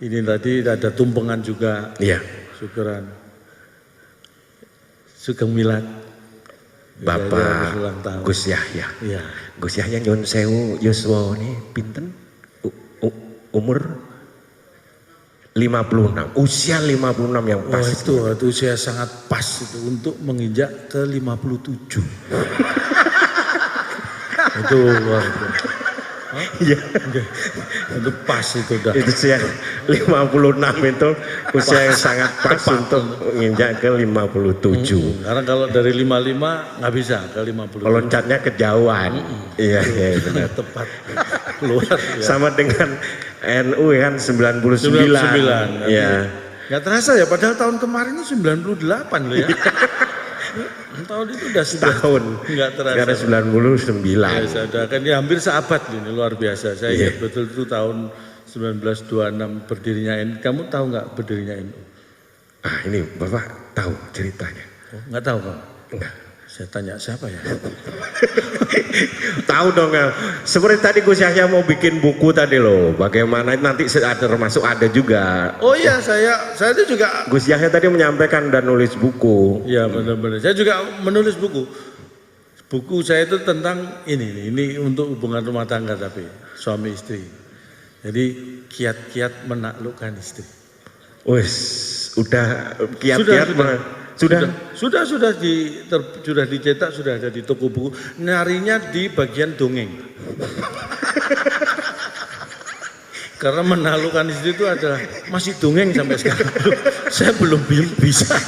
ini tadi ada tumpengan juga. Iya. Syukuran. Sugeng Milad. Bapak Gus Yahya. Iya. Gus Yahya nyun sewu yuswa ini pinten? Umur 56, usia 56 yang pas. Oh itu usia sangat pas itu untuk menginjak ke 57. Itu luar biasa. Iya. Itu pas itu dah. Itu usia 56 itu usia yang sangat pas untuk menginjak ke 57. Karena kalau dari 55 nggak bisa ke 50. Loncatnya kejauhan. Iya benar. Tepat. Luar biasa. Sama dengan NU kan 99. Iya. Nggak terasa ya, padahal tahun kemarin itu 98 loh ya. Tahun itu udah setahun. Nggak terasa. Sekarang 99. Ya, sudah kan ya hampir seabad ini, luar biasa. Saya ingat betul itu tahun 1926 berdirinya NU. Kamu tahu nggak berdirinya NU? Ah ini Bapak tahu ceritanya? Oh, nggak tahu Pak? Enggak. Saya tanya siapa ya? Tahu dong ya. Seperti tadi Gus Yahya mau bikin buku tadi loh. Bagaimana nanti ada termasuk ada juga. Oh iya saya itu juga. Gus Yahya tadi menyampaikan dan nulis buku. Iya benar-benar. Saya juga menulis buku. Buku saya itu tentang ini untuk hubungan rumah tangga tapi suami istri. Jadi kiat-kiat menaklukkan istri. Wes, udah kiat-kiat sudah dicetak, sudah ada di toko buku. Nyarinya di bagian dongeng. Karena menaklukkan istri itu adalah masih dongeng sampai sekarang. Saya belum bisa.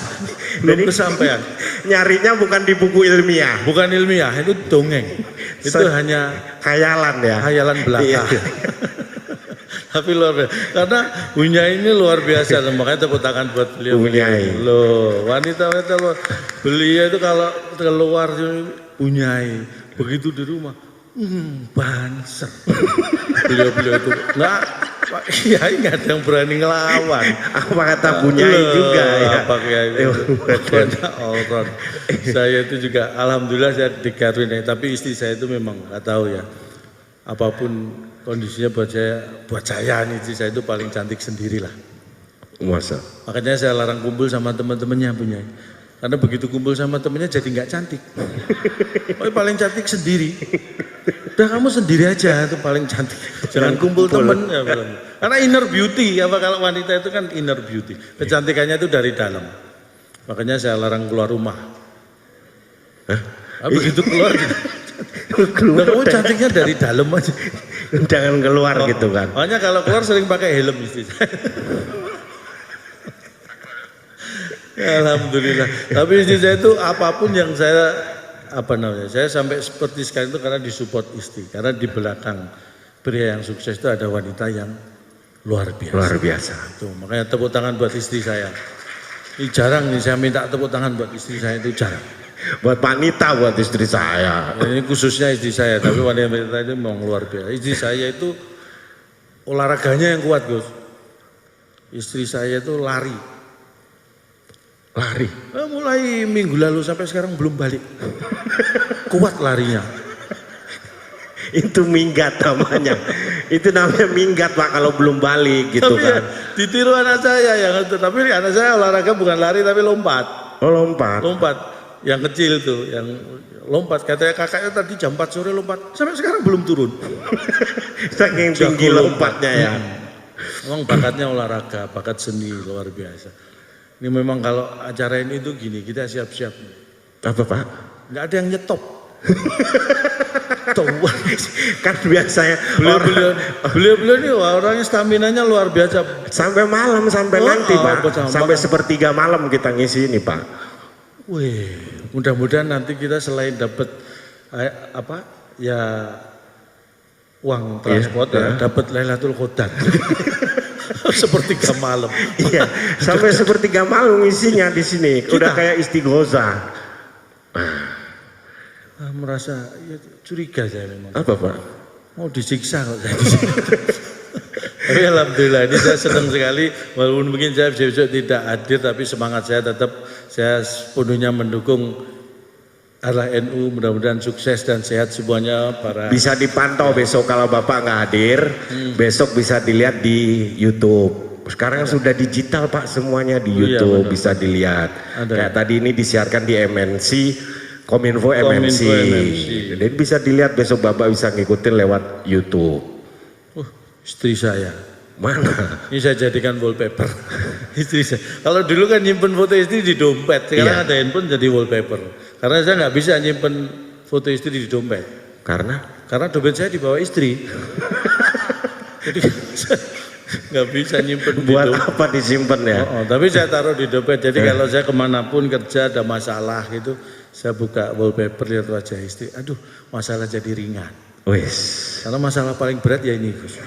Belum kesampaian. Nyarinya bukan di buku ilmiah. Bukan ilmiah, itu dongeng. Itu hanya khayalan ya. Khayalan belaka. Iya. Tapi luar biasa. Karena Unyai ini luar biasa. Makanya tepuk tangan buat beliau. Unyai. Loh, wanita-wanita luar. Beliau itu kalau keluar Unyai. Begitu di rumah. Banser. Beliau itu enggak. Pak Kiai nggak ada yang berani ngelawan. Apa kata Bunyai juga ya? Pak Kiai itu. Orang. Saya itu juga alhamdulillah saya dikaruniai. Tapi istri saya itu memang nggak tahu ya. Apapun kondisinya buat saya nih istri saya itu paling cantik sendirilah. Masa? Makanya saya larang kumpul sama teman-temannya punya. Karena begitu kumpul sama temennya jadi nggak cantik. Oh, paling cantik sendiri. Udah kamu sendiri aja itu paling cantik. Jangan kumpul temen. Ya, karena inner beauty, apa kalau wanita itu kan inner beauty. Kecantikannya itu dari dalam. Makanya saya larang keluar rumah. Begitu keluar, kamu cantiknya dari dalam aja. Jangan keluar gitu kan. Makanya kalau keluar sering pakai helm istri saya. Alhamdulillah. Tapi istri saya itu apapun yang saya sampai seperti sekarang itu karena disupport istri. Karena di belakang pria yang sukses itu ada wanita yang luar biasa. Luar biasa. Tuh, makanya tepuk tangan buat istri saya. Ini jarang nih saya minta tepuk tangan buat istri saya itu jarang. Buat wanita, buat istri saya. Ini khususnya istri saya, tapi wanita itu memang luar biasa. Istri saya itu olahraganya yang kuat, Gus. Istri saya itu lari. Mulai minggu lalu sampai sekarang belum balik. Kuat larinya. Itu minggat namanya. Itu namanya minggat Pak kalau belum balik gitu tapi kan. Ya, ditiru anak saya tapi anak saya olahraga bukan lari tapi lompat. Oh lompat. Lompat. Yang kecil tuh, yang lompat. Katanya kakaknya tadi jam 4 sore lompat. Sampai sekarang belum turun. Saking tinggi lompatnya ya. Memang bakatnya olahraga, bakat seni luar biasa. Ini memang kalau acara ini tuh gini, kita siap-siap. Apa Pak? Nggak ada yang nyetop. Kan biasanya beliau ini orangnya staminanya luar biasa. Sampai malam, sampai nanti Pak. Sampai sepertiga malam kita ngisi ini Pak. Wih, mudah-mudahan nanti kita selain dapat uang transport dapat Lailatul Qadar. Sepertiga malam. Iya, sampai sepertiga malam isinya di sini. Udah kayak istighosah. Merasa curiga saya memang. Apa Pak? Mau disiksa kok saya disiksa. Tapi alhamdulillah ini saya senang sekali. Walaupun mungkin saya besok tidak hadir, tapi semangat saya sepenuhnya mendukung arah NU, mudah-mudahan sukses dan sehat semuanya para. Bisa dipantau besok kalau Bapak nggak hadir, besok bisa dilihat di YouTube. Sekarang sudah digital Pak, semuanya di YouTube bisa dilihat. Kayak tadi ini disiarkan di MNC, Kominfo MNC. Jadi bisa dilihat besok Bapak bisa ngikutin lewat YouTube. Istri saya. Mana? Ini saya jadikan wallpaper. Istri saya. Kalau dulu kan nyimpen foto istri di dompet, sekarang ada handphone jadi wallpaper. Karena saya nggak bisa nyimpen foto istri di dompet. Karena dompet saya dibawa istri. Jadi nggak bisa nyimpen. Buat apa disimpan ya? Tapi saya taruh di dompet. Jadi kalau saya kemanapun kerja ada masalah gitu, saya buka wallpaper lihat wajah istri. Aduh, masalah jadi ringan. Wis. Karena masalah paling berat ya ini, Gus.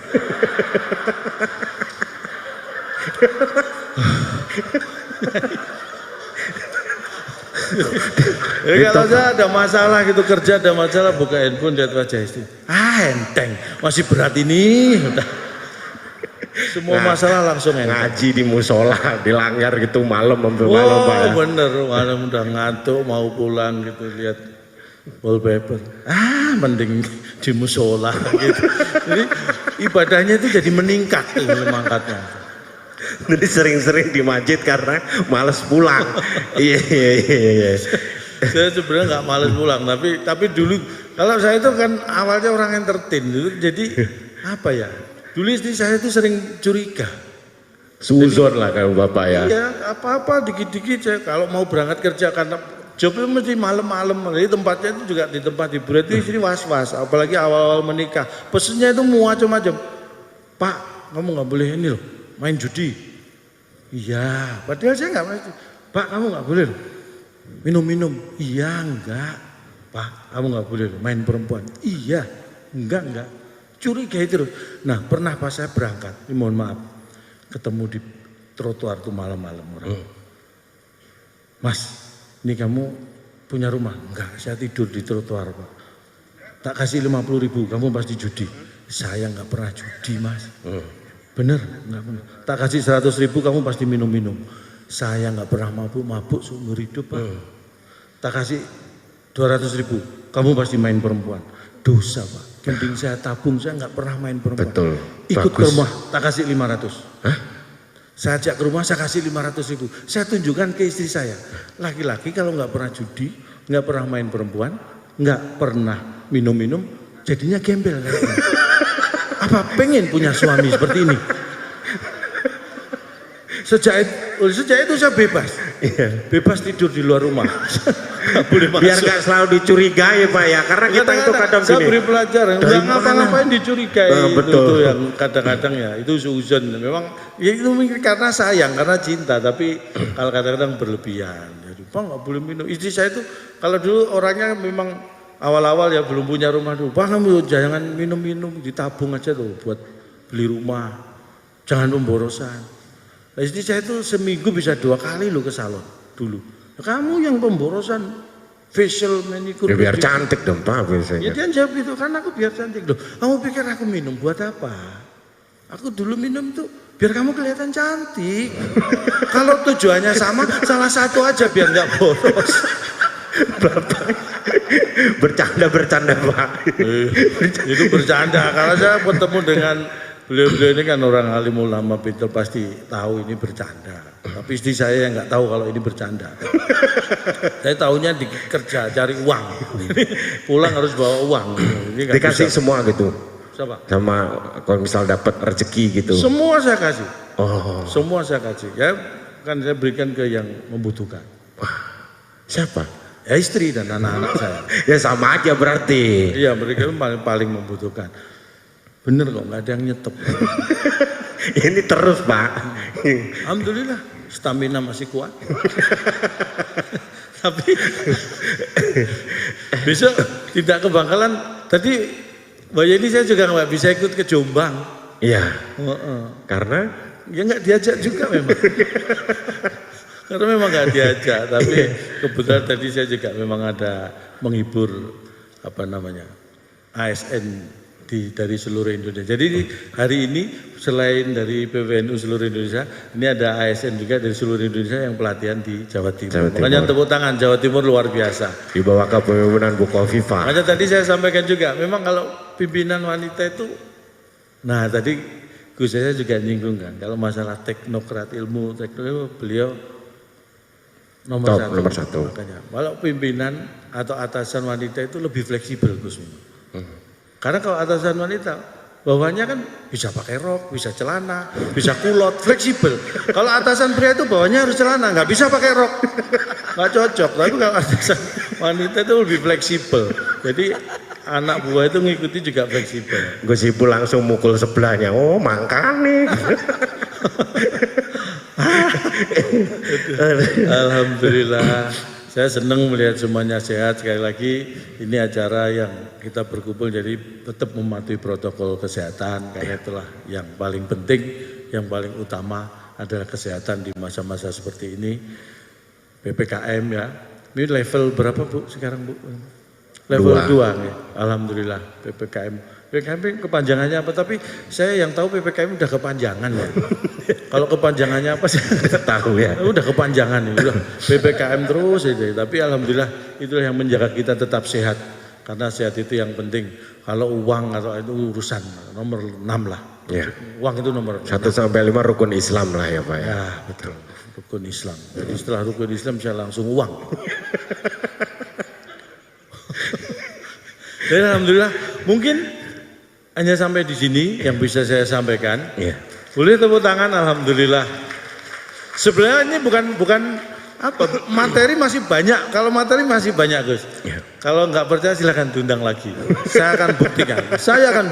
Jadi kalau saya ada masalah gitu, kerja ada masalah, buka handphone lihat wajah istri. Enteng, masih berat ini. Semua masalah langsung enteng. Ngaji di musola, dilanggar gitu malam sampai malam Pak. Oh bener, malam udah ngantuk mau pulang gitu lihat wallpaper. Mending di musola gitu. Jadi ibadahnya itu jadi meningkat mangkatnya. Jadi sering-sering di masjid karena males pulang. Iya. Saya sebenarnya nggak males pulang, tapi dulu kalau saya itu kan awalnya orang entertain dulu, jadi apa ya? Dulu istri saya itu sering curiga. Suzon lah kalau Bapak ya. Iya, apa-apa dikit-dikit saya kalau mau berangkat kerja karena jobnya mesti malam-malam, jadi tempatnya itu juga di tempat hiburan itu istri was-was, apalagi awal-awal menikah. Pesennya itu macam-macam. Pak, kamu nggak boleh ini loh, main judi. Iya, padahal saya nggak main. Pak, kamu nggak boleh loh, minum-minum. Iya, enggak. Pak, kamu nggak boleh loh, main perempuan. Iya, enggak. Curiga itu loh. Nah, pernah pas saya berangkat, ini mohon maaf, ketemu di trotoar tuh malam-malam orang. Mas, ini kamu punya rumah? Enggak, saya tidur di trotoar Pak. Tak kasih 50.000, kamu pasti judi. Saya nggak pernah judi Mas. Bener, nggak pernah. Tak kasih 100.000, kamu pasti minum-minum. Saya nggak pernah mabuk seumur hidup Pak. Tak kasih 200.000, kamu pasti main perempuan. dosa Pak. Mending saya tabung, saya nggak pernah main perempuan. Betul. Ikut ke Bagus. rumah, tak kasih 500. Hah? Saya ajak ke rumah, saya kasih 500 ribu. Saya tunjukkan ke istri saya. Laki-laki kalau nggak pernah judi, nggak pernah main perempuan, nggak pernah minum-minum, jadinya gembel. Apa pengen punya suami seperti ini? Sejak itu saya bebas. Bebas tidur di luar rumah. Boleh masuk. Biar nggak selalu dicurigai Pak ya, karena kita itu kadang saya gini. beri pelajaran, nggak ngapa-ngapain dicurigai. Betul. Itu yang kadang-kadang ya, itu suzon. Memang ya itu karena sayang, karena cinta, tapi kalau kadang-kadang berlebihan. Jadi Pak nggak boleh minum. Istri saya itu kalau dulu orangnya memang awal-awal ya belum punya rumah dulu. Pak kamu jangan minum-minum, ditabung aja tuh buat beli rumah. Jangan pemborosan. Nah, istri saya itu seminggu bisa 2 kali loh ke salon dulu. Kamu yang pemborosan facial manicure. Ya, biar cantik dong Pak biasanya. Ya dia jawab itu, kan aku biar cantik loh. Kamu pikir aku minum buat apa? Aku dulu minum tuh biar kamu kelihatan cantik. Kalau tujuannya sama, salah satu aja biar nggak boros. Bapak bercanda Pak. Itu bercanda. Kalau saya bertemu dengan beliau-beliau ini kan orang alim ulama pintar, pasti tahu ini bercanda. Tapi istri saya yang nggak tahu kalau ini bercanda. Saya tahunya kerja cari uang. Pulang harus bawa uang. Ini Dikasih bisa. semua gitu. Siapa? Sama kalau misal dapat rezeki gitu. Semua saya kasih. Oh. Semua saya kasih. Ya kan saya berikan ke yang membutuhkan. Siapa? Ya istri dan anak-anak saya. Ya sama aja berarti. Iya mereka paling membutuhkan. Bener kok, nggak ada yang nyetep. Ini terus Pak. Alhamdulillah, stamina masih kuat. Tapi besok tidak ke Bangkalan. Tadi Mbak Yeni saya juga nggak bisa ikut ke Jombang. Iya. Karena ya nggak diajak juga memang. Karena memang nggak diajak. Tapi kebetulan tadi saya juga memang ada menghibur apa namanya ASN dari seluruh Indonesia. Jadi hari ini selain dari PWNU seluruh Indonesia, ini ada ASN juga dari seluruh Indonesia yang pelatihan di Jawa Timur. Makanya tepuk tangan, Jawa Timur luar biasa. Di bawah kepemimpinan Bu Khofifah. Makanya tadi saya sampaikan juga, memang kalau pimpinan wanita itu, nah tadi Gus saya juga nyinggung kan, kalau masalah teknokrat ilmu beliau nomor satu. Makanya kalau pimpinan atau atasan wanita itu lebih fleksibel Gus. Karena kalau atasan wanita, bawahnya kan bisa pakai rok, bisa celana, bisa kulot, fleksibel. Kalau atasan pria itu bawahnya harus celana, nggak bisa pakai rok, nggak cocok. Tapi kalau atasan wanita itu lebih fleksibel. Jadi anak buah itu ngikuti juga fleksibel. Gus Ipul langsung mukul sebelahnya, oh mangkane. Alhamdulillah. Saya senang melihat semuanya sehat. Sekali lagi ini acara yang kita berkumpul jadi tetap mematuhi protokol kesehatan karena itulah yang paling penting, yang paling utama adalah kesehatan di masa-masa seperti ini. PPKM ya. Ini level berapa Bu sekarang Bu? Level 2 ya. Alhamdulillah PPKM. PPKM kepanjangannya apa? Tapi saya yang tahu PPKM udah kepanjangan ya. Kalau kepanjangannya apa sih? Tahu ya. Udah kepanjangan ya. Udah PPKM terus aja. Tapi alhamdulillah itulah yang menjaga kita tetap sehat. Karena sehat itu yang penting. Kalau uang atau itu urusan nomor 6 lah. Ya. Uang itu nomor 6. 1 sampai 5 rukun Islam lah ya Pak ya. Ya betul. Rukun Islam. Jadi setelah rukun Islam saya langsung uang. Dan alhamdulillah mungkin hanya sampai di sini yang bisa saya sampaikan. Iya. Boleh tepuk tangan, alhamdulillah. Sebenarnya ini bukan apa materi masih banyak. Kalau materi masih banyak Gus. Ya. Kalau nggak percaya silakan diundang lagi. Saya akan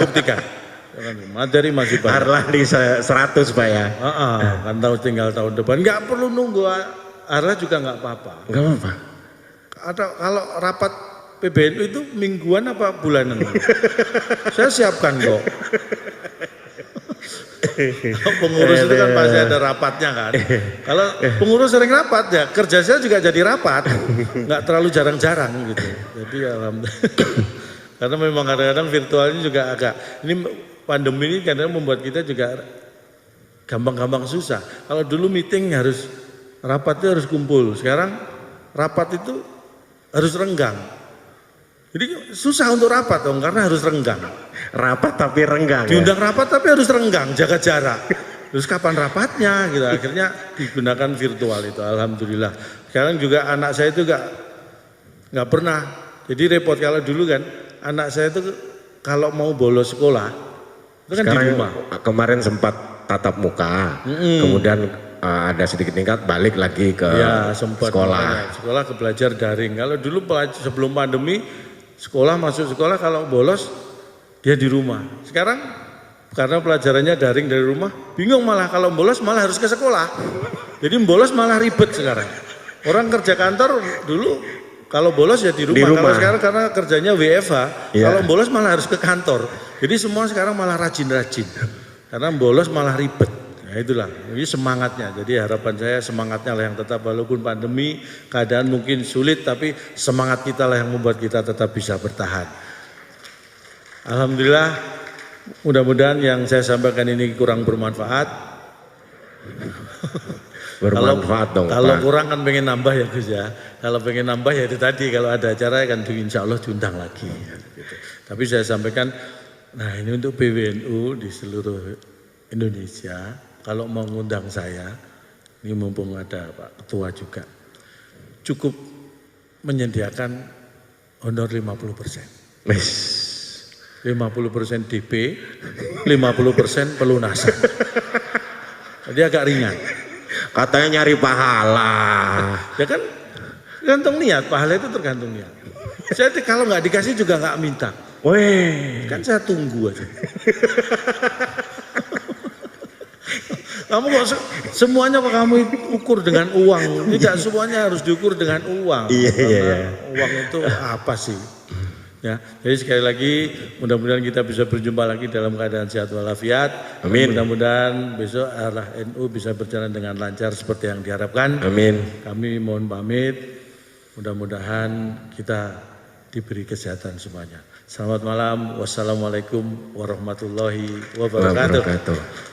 buktikan. Materi masih banyak. Arlandi 100 Pak ya. Kan tinggal tahun depan. Nggak perlu nunggu. Arla juga nggak apa-apa. Nggak apa-apa. Atau kalau rapat PBNU itu mingguan apa bulanan? Saya siapkan kok. Pengurus itu kan pasti ada rapatnya kan. Kalau pengurus sering rapat ya kerja saya juga jadi rapat. Nggak terlalu jarang-jarang gitu. Jadi alhamdulillah. Karena memang kadang-kadang virtualnya juga agak. Ini pandemi ini kadang membuat kita juga gampang-gampang susah. Kalau dulu meeting harus rapat itu harus kumpul. Sekarang rapat itu harus renggang. Jadi susah untuk rapat dong karena harus renggang. Rapat tapi renggang. Diundang rapat tapi harus renggang, jaga jarak. Terus kapan rapatnya gitu. Akhirnya digunakan virtual itu. Alhamdulillah. Sekarang juga anak saya itu nggak pernah. Jadi repot kalau dulu kan anak saya itu kalau mau bolos sekolah itu kan sekarang di rumah. Kemarin sempat tatap muka, kemudian ada sedikit tingkat balik lagi ke sekolah. Sekolah ke belajar daring. Kalau dulu sebelum pandemi sekolah masuk sekolah kalau bolos dia di rumah. Sekarang karena pelajarannya daring dari rumah, bingung malah kalau bolos malah harus ke sekolah. Jadi bolos malah ribet sekarang. Orang kerja kantor dulu kalau bolos ya di rumah. Kalau sekarang karena kerjanya WFH, kalau bolos malah harus ke kantor. Jadi semua sekarang malah rajin-rajin. Karena bolos malah ribet. Nah itulah, ini semangatnya. Jadi harapan saya semangatnya lah yang tetap walaupun pandemi, keadaan mungkin sulit, tapi semangat kita lah yang membuat kita tetap bisa bertahan. Alhamdulillah, mudah-mudahan yang saya sampaikan ini kurang bermanfaat. Bermanfaat dong. Kalau kurang kan pengen nambah ya Gus ya. Kalau pengen nambah ya itu tadi, kalau ada acara kan insya Allah diundang lagi. Gitu. Tapi saya sampaikan, nah ini untuk PWNU di seluruh Indonesia. Kalau mau ngundang saya, ini mumpung ada Pak Ketua juga, cukup menyediakan honor 50%. 50% DP, 50% pelunasan. Jadi agak ringan. Katanya nyari pahala. Ya kan, tergantung niat, pahala itu tergantung niat. Saya kalau nggak dikasih juga nggak minta. Weh, kan saya tunggu aja. Kamu kok semuanya kok kamu ukur dengan uang? Tidak semuanya harus diukur dengan uang. Iya. Uang itu apa sih? Ya, jadi sekali lagi mudah-mudahan kita bisa berjumpa lagi dalam keadaan sehat walafiat. Amin. Mudah-mudahan besok arah NU bisa berjalan dengan lancar seperti yang diharapkan. Amin. Kami mohon pamit. Mudah-mudahan kita diberi kesehatan semuanya. Selamat malam. Wassalamualaikum warahmatullahi wabarakatuh.